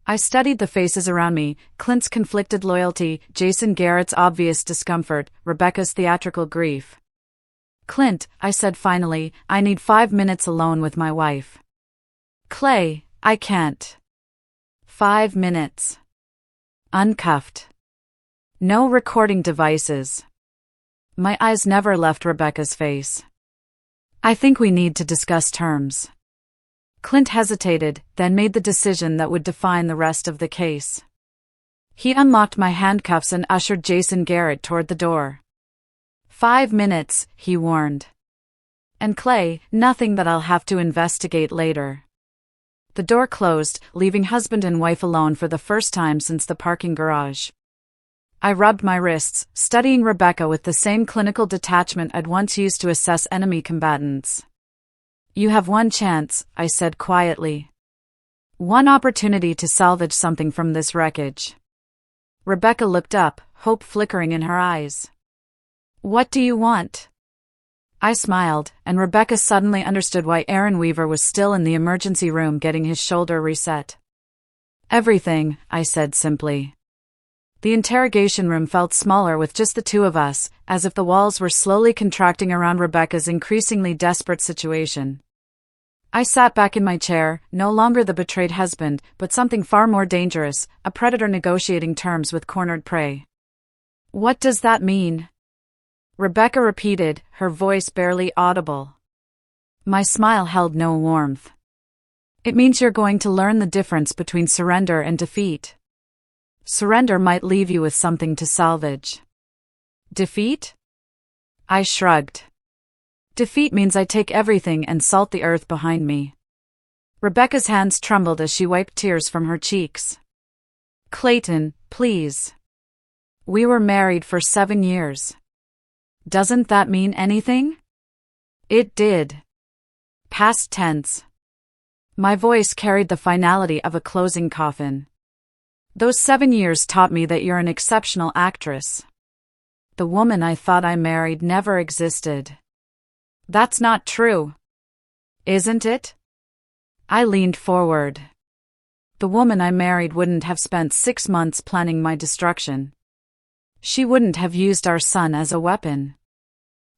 I studied the faces around me, Clint's conflicted loyalty, Jason Garrett's obvious discomfort, Rebecca's theatrical grief. "Clint," I said finally, "I need 5 minutes alone with my wife." "Clay, I can't." 5 minutes. Uncuffed. No recording devices. My eyes never left Rebecca's face. "I think we need to discuss terms." Clint hesitated, then made the decision that would define the rest of the case. He unlocked my handcuffs and ushered Jason Garrett toward the door. 5 minutes, he warned. "And Clay, nothing that I'll have to investigate later." The door closed, leaving husband and wife alone for the first time since the parking garage. I rubbed my wrists, studying Rebecca with the same clinical detachment I'd once used to assess enemy combatants. You have one chance, I said quietly. One opportunity to salvage something from this wreckage. Rebecca looked up, hope flickering in her eyes. What do you want? I smiled, and Rebecca suddenly understood why Aaron Weaver was still in the emergency room getting his shoulder reset. Everything, I said simply. The interrogation room felt smaller with just the two of us, as if the walls were slowly contracting around Rebecca's increasingly desperate situation. I sat back in my chair, no longer the betrayed husband, but something far more dangerous, a predator negotiating terms with cornered prey. What does that mean? Rebecca repeated, her voice barely audible. My smile held no warmth. It means you're going to learn the difference between surrender and defeat. Surrender might leave you with something to salvage. Defeat? I shrugged. Defeat means I take everything and salt the earth behind me. Rebecca's hands trembled as she wiped tears from her cheeks. Clayton, please. We were married for 7 years. Doesn't that mean anything? It did. Past tense. My voice carried the finality of a closing coffin. Those 7 years taught me that you're an exceptional actress. The woman I thought I married never existed. That's not true. Isn't it? I leaned forward. The woman I married wouldn't have spent 6 months planning my destruction. She wouldn't have used our son as a weapon.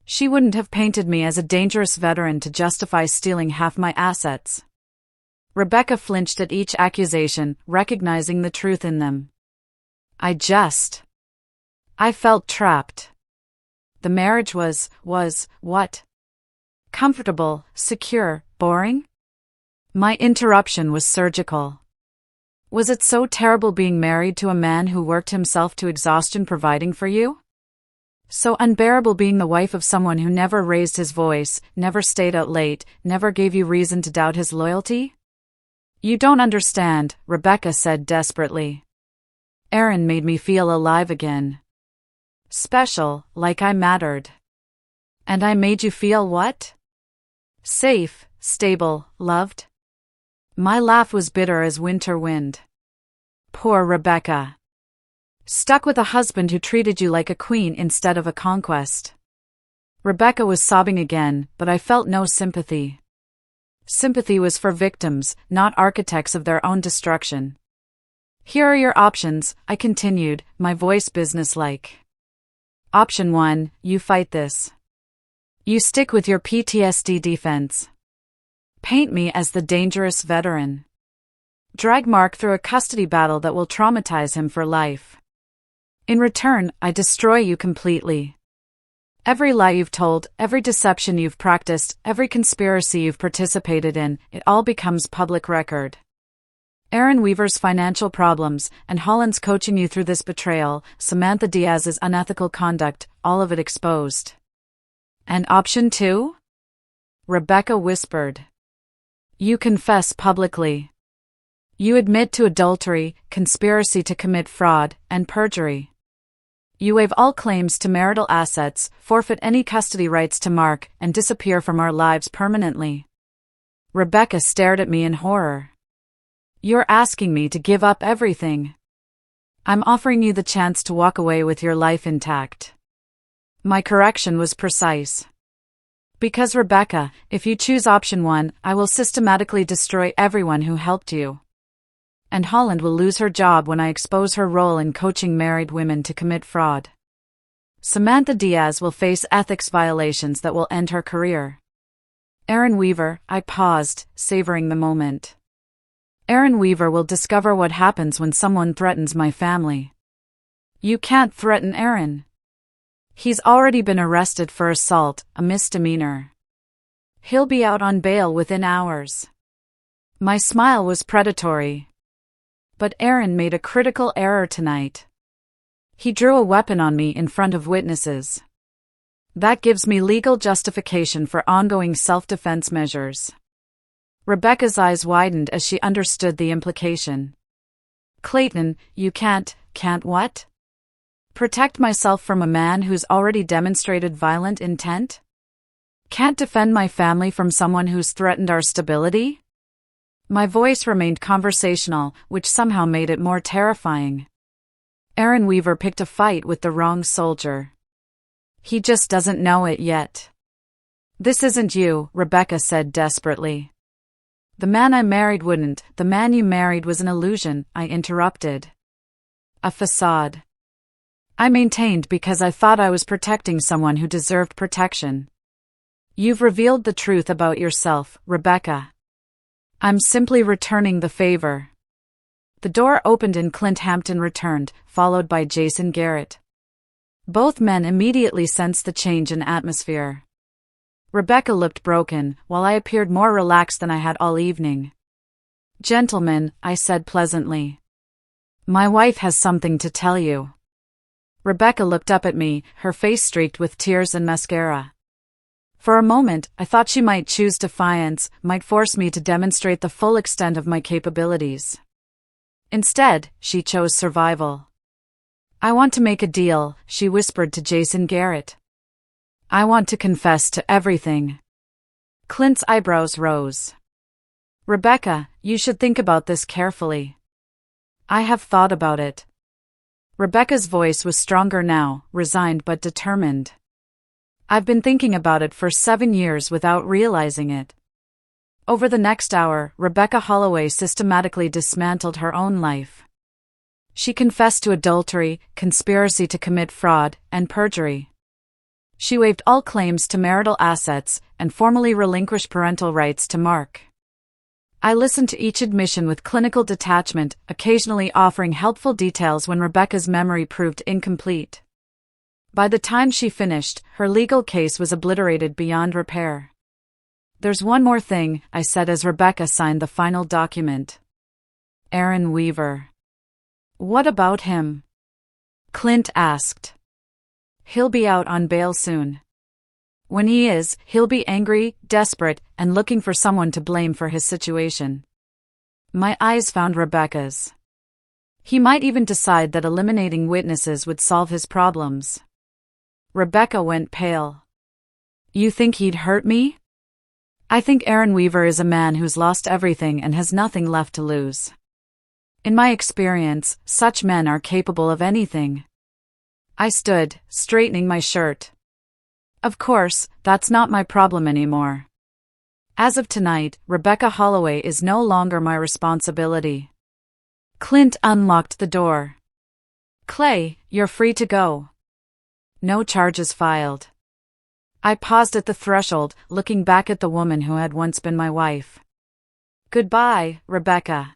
She wouldn't have painted me as a dangerous veteran to justify stealing half my assets. Rebecca flinched at each accusation, recognizing the truth in them. I felt trapped. The marriage was what? Comfortable, secure, boring? My interruption was surgical. Was it so terrible being married to a man who worked himself to exhaustion providing for you? So unbearable being the wife of someone who never raised his voice, never stayed out late, never gave you reason to doubt his loyalty? You don't understand, Rebecca said desperately. Aaron made me feel alive again. Special, like I mattered. And I made you feel what? Safe, stable, loved? My laugh was bitter as winter wind. Poor Rebecca. Stuck with a husband who treated you like a queen instead of a conquest. Rebecca was sobbing again, but I felt no sympathy. Sympathy was for victims, not architects of their own destruction. Here are your options, I continued, my voice businesslike. Option 1, you fight this. You stick with your PTSD defense. Paint me as the dangerous veteran. Drag Mark through a custody battle that will traumatize him for life. In return, I destroy you completely. Every lie you've told, every deception you've practiced, every conspiracy you've participated in, it all becomes public record. Aaron Weaver's financial problems, and Holland's coaching you through this betrayal, Samantha Diaz's unethical conduct, all of it exposed. And option 2? Rebecca whispered. You confess publicly. You admit to adultery, conspiracy to commit fraud, and perjury. You waive all claims to marital assets, forfeit any custody rights to Mark, and disappear from our lives permanently. Rebecca stared at me in horror. You're asking me to give up everything. I'm offering you the chance to walk away with your life intact. My correction was precise. Because Rebecca, if you choose option 1, I will systematically destroy everyone who helped you. And Holland will lose her job when I expose her role in coaching married women to commit fraud. Samantha Diaz will face ethics violations that will end her career. Aaron Weaver, I paused, savoring the moment. Aaron Weaver will discover what happens when someone threatens my family. You can't threaten Aaron. He's already been arrested for assault, a misdemeanor. He'll be out on bail within hours. My smile was predatory. But Aaron made a critical error tonight. He drew a weapon on me in front of witnesses. That gives me legal justification for ongoing self-defense measures. Rebecca's eyes widened as she understood the implication. Clayton, you can't what? Protect myself from a man who's already demonstrated violent intent? Can't defend my family from someone who's threatened our stability? My voice remained conversational, which somehow made it more terrifying. Aaron Weaver picked a fight with the wrong soldier. He just doesn't know it yet. This isn't you, Rebecca said desperately. The man I married wouldn't. The man you married was an illusion, I interrupted. A facade. I maintained because I thought I was protecting someone who deserved protection. You've revealed the truth about yourself, Rebecca. I'm simply returning the favor. The door opened and Clint Hampton returned, followed by Jason Garrett. Both men immediately sensed the change in atmosphere. Rebecca looked broken, while I appeared more relaxed than I had all evening. Gentlemen, I said pleasantly. My wife has something to tell you. Rebecca looked up at me, her face streaked with tears and mascara. For a moment, I thought she might choose defiance, might force me to demonstrate the full extent of my capabilities. Instead, she chose survival. I want to make a deal, she whispered to Jason Garrett. I want to confess to everything. Clint's eyebrows rose. Rebecca, you should think about this carefully. I have thought about it. Rebecca's voice was stronger now, resigned but determined. I've been thinking about it for 7 years without realizing it. Over the next hour, Rebecca Holloway systematically dismantled her own life. She confessed to adultery, conspiracy to commit fraud, and perjury. She waived all claims to marital assets and formally relinquished parental rights to Mark. I listened to each admission with clinical detachment, occasionally offering helpful details when Rebecca's memory proved incomplete. By the time she finished, her legal case was obliterated beyond repair. There's one more thing, I said as Rebecca signed the final document. Aaron Weaver. What about him? Clint asked. He'll be out on bail soon. When he is, he'll be angry, desperate, and looking for someone to blame for his situation. My eyes found Rebecca's. He might even decide that eliminating witnesses would solve his problems. Rebecca went pale. You think he'd hurt me? I think Aaron Weaver is a man who's lost everything and has nothing left to lose. In my experience, such men are capable of anything. I stood, straightening my shirt. Of course, that's not my problem anymore. As of tonight, Rebecca Holloway is no longer my responsibility. Clint unlocked the door. Clay, you're free to go. No charges filed. I paused at the threshold, looking back at the woman who had once been my wife. Goodbye, Rebecca.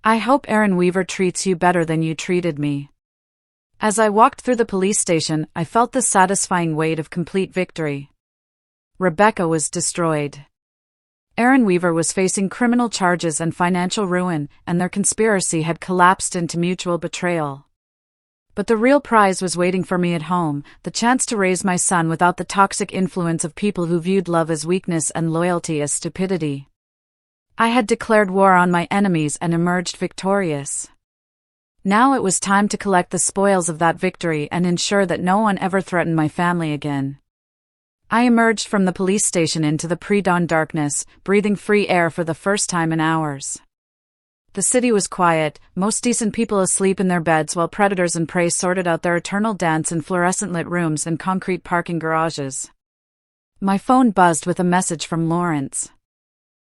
I hope Aaron Weaver treats you better than you treated me. As I walked through the police station, I felt the satisfying weight of complete victory. Rebecca was destroyed. Aaron Weaver was facing criminal charges and financial ruin, and their conspiracy had collapsed into mutual betrayal. But the real prize was waiting for me at home, the chance to raise my son without the toxic influence of people who viewed love as weakness and loyalty as stupidity. I had declared war on my enemies and emerged victorious. Now it was time to collect the spoils of that victory and ensure that no one ever threatened my family again. I emerged from the police station into the pre-dawn darkness, breathing free air for the first time in hours. The city was quiet, most decent people asleep in their beds while predators and prey sorted out their eternal dance in fluorescent-lit rooms and concrete parking garages. My phone buzzed with a message from Lawrence.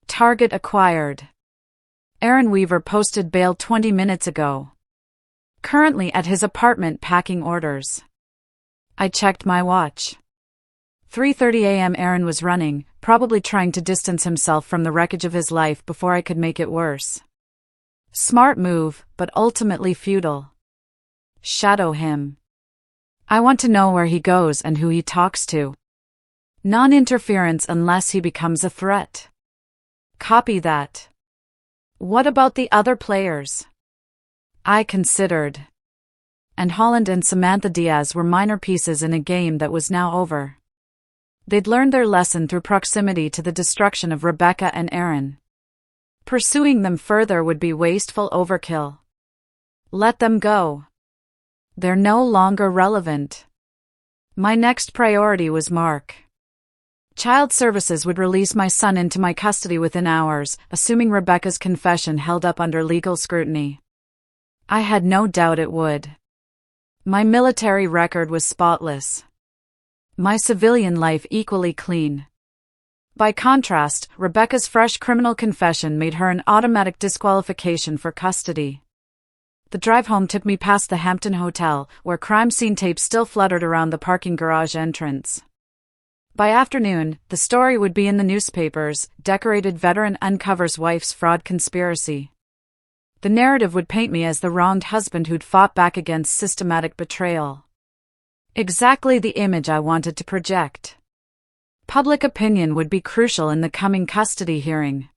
Target acquired. Aaron Weaver posted bail 20 minutes ago. Currently at his apartment packing orders. I checked my watch. 3:30 a.m. Aaron was running, probably trying to distance himself from the wreckage of his life before I could make it worse. Smart move, but ultimately futile. Shadow him. I want to know where he goes and who he talks to. Non-interference unless he becomes a threat. Copy that. What about the other players? I considered. And Holland and Samantha Diaz were minor pieces in a game that was now over. They'd learned their lesson through proximity to the destruction of Rebecca and Aaron. Pursuing them further would be wasteful overkill. Let them go. They're no longer relevant. My next priority was Mark. Child Services would release my son into my custody within hours, assuming Rebecca's confession held up under legal scrutiny. I had no doubt it would. My military record was spotless. My civilian life equally clean. By contrast, Rebecca's fresh criminal confession made her an automatic disqualification for custody. The drive home took me past the Hampton Hotel, where crime scene tapes still fluttered around the parking garage entrance. By afternoon, the story would be in the newspapers: decorated veteran uncovers wife's fraud conspiracy. The narrative would paint me as the wronged husband who'd fought back against systematic betrayal. Exactly the image I wanted to project. Public opinion would be crucial in the coming custody hearing.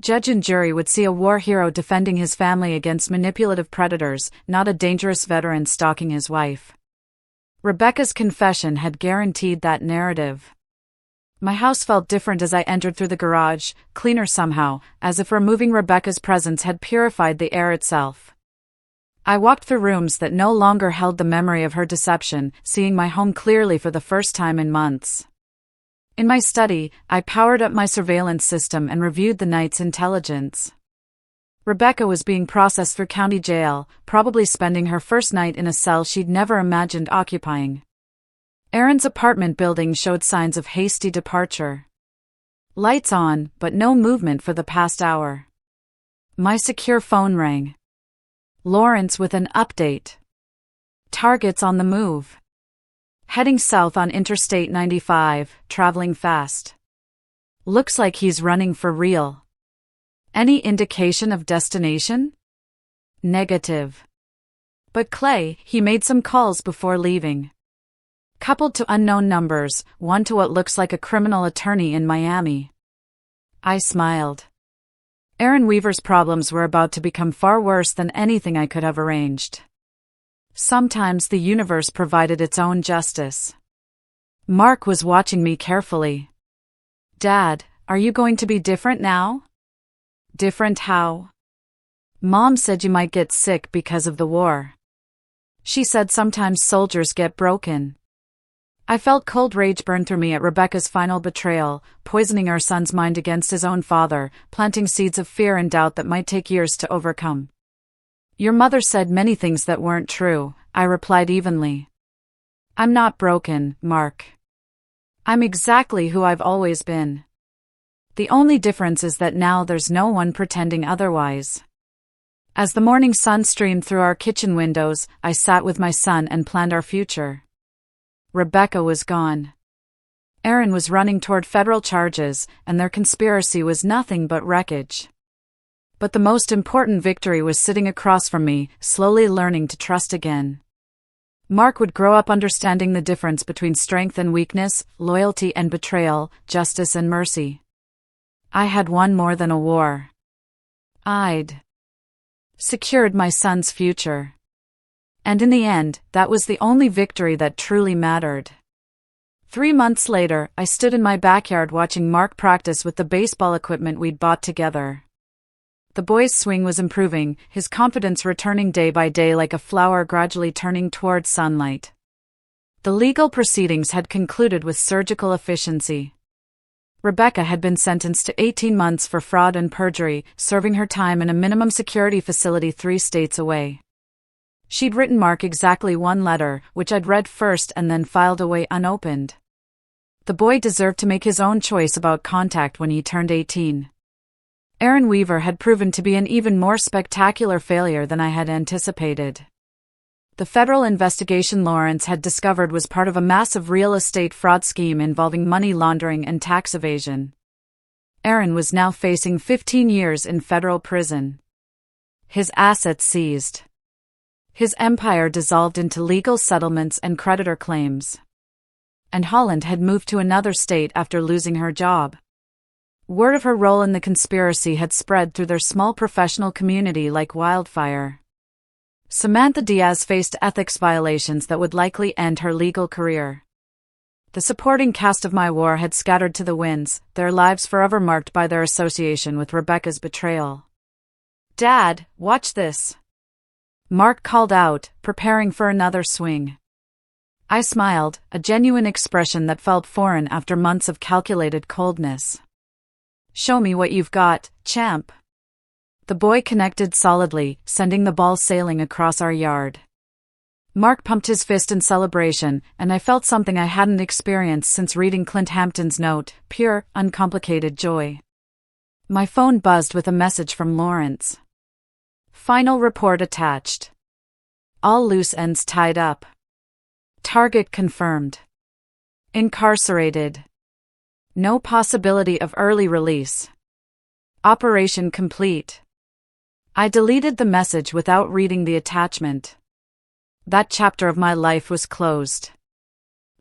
Judge and jury would see a war hero defending his family against manipulative predators, not a dangerous veteran stalking his wife. Rebecca's confession had guaranteed that narrative. My house felt different as I entered through the garage, cleaner somehow, as if removing Rebecca's presence had purified the air itself. I walked through rooms that no longer held the memory of her deception, seeing my home clearly for the first time in months. In my study, I powered up my surveillance system and reviewed the night's intelligence. Rebecca was being processed through county jail, probably spending her first night in a cell she'd never imagined occupying. Aaron's apartment building showed signs of hasty departure. Lights on, but no movement for the past hour. My secure phone rang. Lawrence with an update. Targets on the move. Heading south on Interstate 95, traveling fast. Looks like he's running for real. Any indication of destination? Negative. But Clay, he made some calls before leaving. Coupled to unknown numbers, one to what looks like a criminal attorney in Miami. I smiled. Aaron Weaver's problems were about to become far worse than anything I could have arranged. Sometimes the universe provided its own justice. Mark was watching me carefully. Dad, are you going to be different now? Different how? Mom said you might get sick because of the war. She said sometimes soldiers get broken. I felt cold rage burn through me at Rebecca's final betrayal, poisoning our son's mind against his own father, planting seeds of fear and doubt that might take years to overcome. Your mother said many things that weren't true, I replied evenly. I'm not broken, Mark. I'm exactly who I've always been. The only difference is that now there's no one pretending otherwise. As the morning sun streamed through our kitchen windows, I sat with my son and planned our future. Rebecca was gone. Aaron was running toward federal charges, and their conspiracy was nothing but wreckage. But the most important victory was sitting across from me, slowly learning to trust again. Mark would grow up understanding the difference between strength and weakness, loyalty and betrayal, justice and mercy. I had won more than a war. I'd secured my son's future. And in the end, that was the only victory that truly mattered. 3 months later, I stood in my backyard watching Mark practice with the baseball equipment we'd bought together. The boy's swing was improving, his confidence returning day by day like a flower gradually turning toward sunlight. The legal proceedings had concluded with surgical efficiency. Rebecca had been sentenced to 18 months for fraud and perjury, serving her time in a minimum security facility 3 states away. She'd written Mark exactly 1 letter, which I'd read first and then filed away unopened. The boy deserved to make his own choice about contact when he turned 18. Aaron Weaver had proven to be an even more spectacular failure than I had anticipated. The federal investigation Lawrence had discovered was part of a massive real estate fraud scheme involving money laundering and tax evasion. Aaron was now facing 15 years in federal prison. His assets seized. His empire dissolved into legal settlements and creditor claims. And Holland had moved to another state after losing her job. Word of her role in the conspiracy had spread through their small professional community like wildfire. Samantha Diaz faced ethics violations that would likely end her legal career. The supporting cast of my war had scattered to the winds, their lives forever marked by their association with Rebecca's betrayal. Dad, watch this. Mark called out, preparing for another swing. I smiled, a genuine expression that felt foreign after months of calculated coldness. Show me what you've got, champ. The boy connected solidly, sending the ball sailing across our yard. Mark pumped his fist in celebration, and I felt something I hadn't experienced since reading Clint Hampton's note, pure, uncomplicated joy. My phone buzzed with a message from Lawrence. Final report attached. All loose ends tied up. Target confirmed. Incarcerated. No possibility of early release. Operation complete. I deleted the message without reading the attachment. That chapter of my life was closed.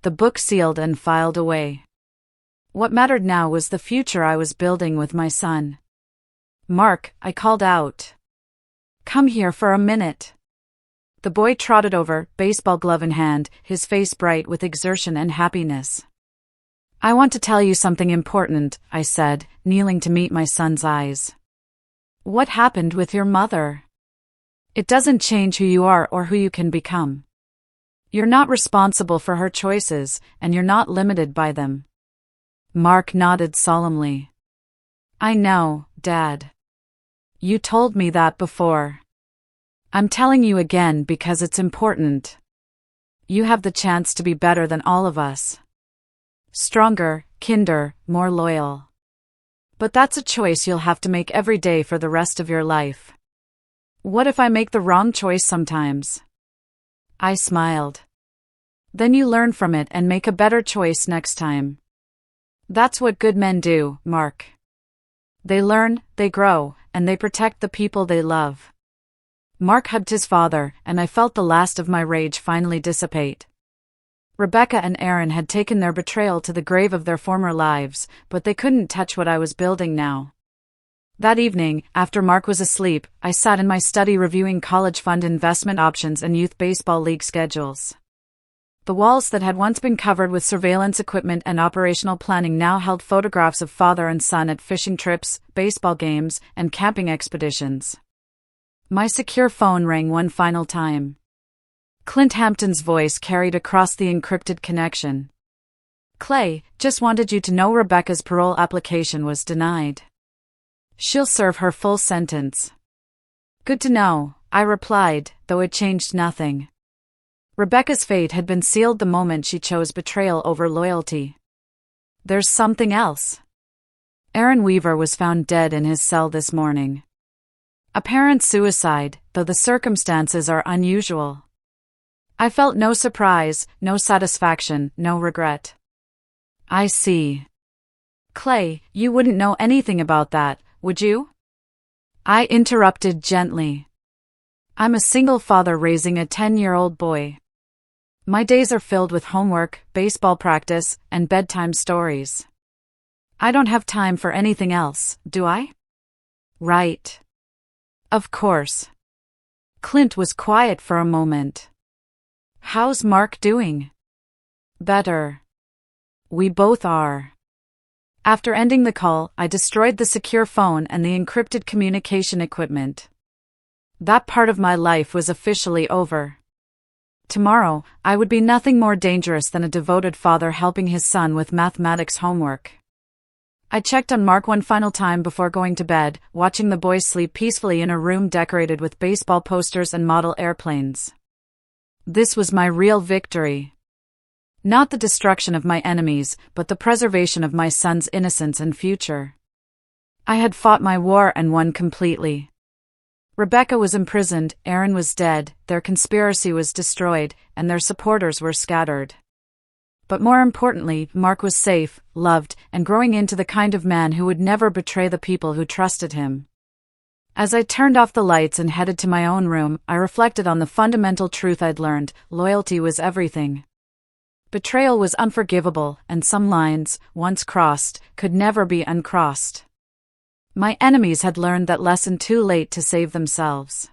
The book sealed and filed away. What mattered now was the future I was building with my son. Mark, I called out. Come here for a minute. The boy trotted over, baseball glove in hand, his face bright with exertion and happiness. I want to tell you something important, I said, kneeling to meet my son's eyes. What happened with your mother? It doesn't change who you are or who you can become. You're not responsible for her choices, and you're not limited by them. Mark nodded solemnly. I know, Dad. You told me that before. I'm telling you again because it's important. You have the chance to be better than all of us. Stronger, kinder, more loyal. But that's a choice you'll have to make every day for the rest of your life. What if I make the wrong choice sometimes? I smiled. Then you learn from it and make a better choice next time. That's what good men do, Mark. They learn, they grow, and they protect the people they love. Mark hugged his father, and I felt the last of my rage finally dissipate. Rebecca and Aaron had taken their betrayal to the grave of their former lives, but they couldn't touch what I was building now. That evening, after Mark was asleep, I sat in my study reviewing college fund investment options and youth baseball league schedules. The walls that had once been covered with surveillance equipment and operational planning now held photographs of father and son at fishing trips, baseball games, and camping expeditions. My secure phone rang one final time. Clint Hampton's voice carried across the encrypted connection. Clay, just wanted you to know Rebecca's parole application was denied. She'll serve her full sentence. Good to know, I replied, though it changed nothing. Rebecca's fate had been sealed the moment she chose betrayal over loyalty. There's something else. Aaron Weaver was found dead in his cell this morning. Apparent suicide, though the circumstances are unusual. I felt no surprise, no satisfaction, no regret. I see. Clay, you wouldn't know anything about that, would you? I interrupted gently. I'm a single father raising a 10-year-old boy. My days are filled with homework, baseball practice, and bedtime stories. I don't have time for anything else, do I? Right. Of course. Clint was quiet for a moment. How's Mark doing? Better. We both are. After ending the call, I destroyed the secure phone and the encrypted communication equipment. That part of my life was officially over. Tomorrow, I would be nothing more dangerous than a devoted father helping his son with mathematics homework. I checked on Mark one final time before going to bed, watching the boys sleep peacefully in a room decorated with baseball posters and model airplanes. This was my real victory. Not the destruction of my enemies, but the preservation of my son's innocence and future. I had fought my war and won completely. Rebecca was imprisoned, Aaron was dead, their conspiracy was destroyed, and their supporters were scattered. But more importantly, Mark was safe, loved, and growing into the kind of man who would never betray the people who trusted him. As I turned off the lights and headed to my own room, I reflected on the fundamental truth I'd learned: loyalty was everything. Betrayal was unforgivable, and some lines, once crossed, could never be uncrossed. My enemies had learned that lesson too late to save themselves.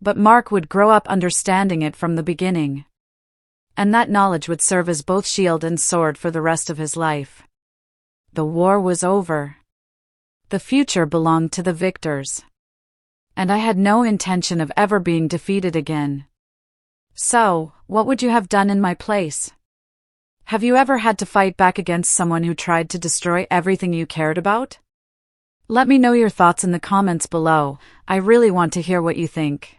But Mark would grow up understanding it from the beginning. And that knowledge would serve as both shield and sword for the rest of his life. The war was over. The future belonged to the victors. and I had no intention of ever being defeated again. So, what would you have done in my place? Have you ever had to fight back against someone who tried to destroy everything you cared about? Let me know your thoughts in the comments below. I really want to hear what you think.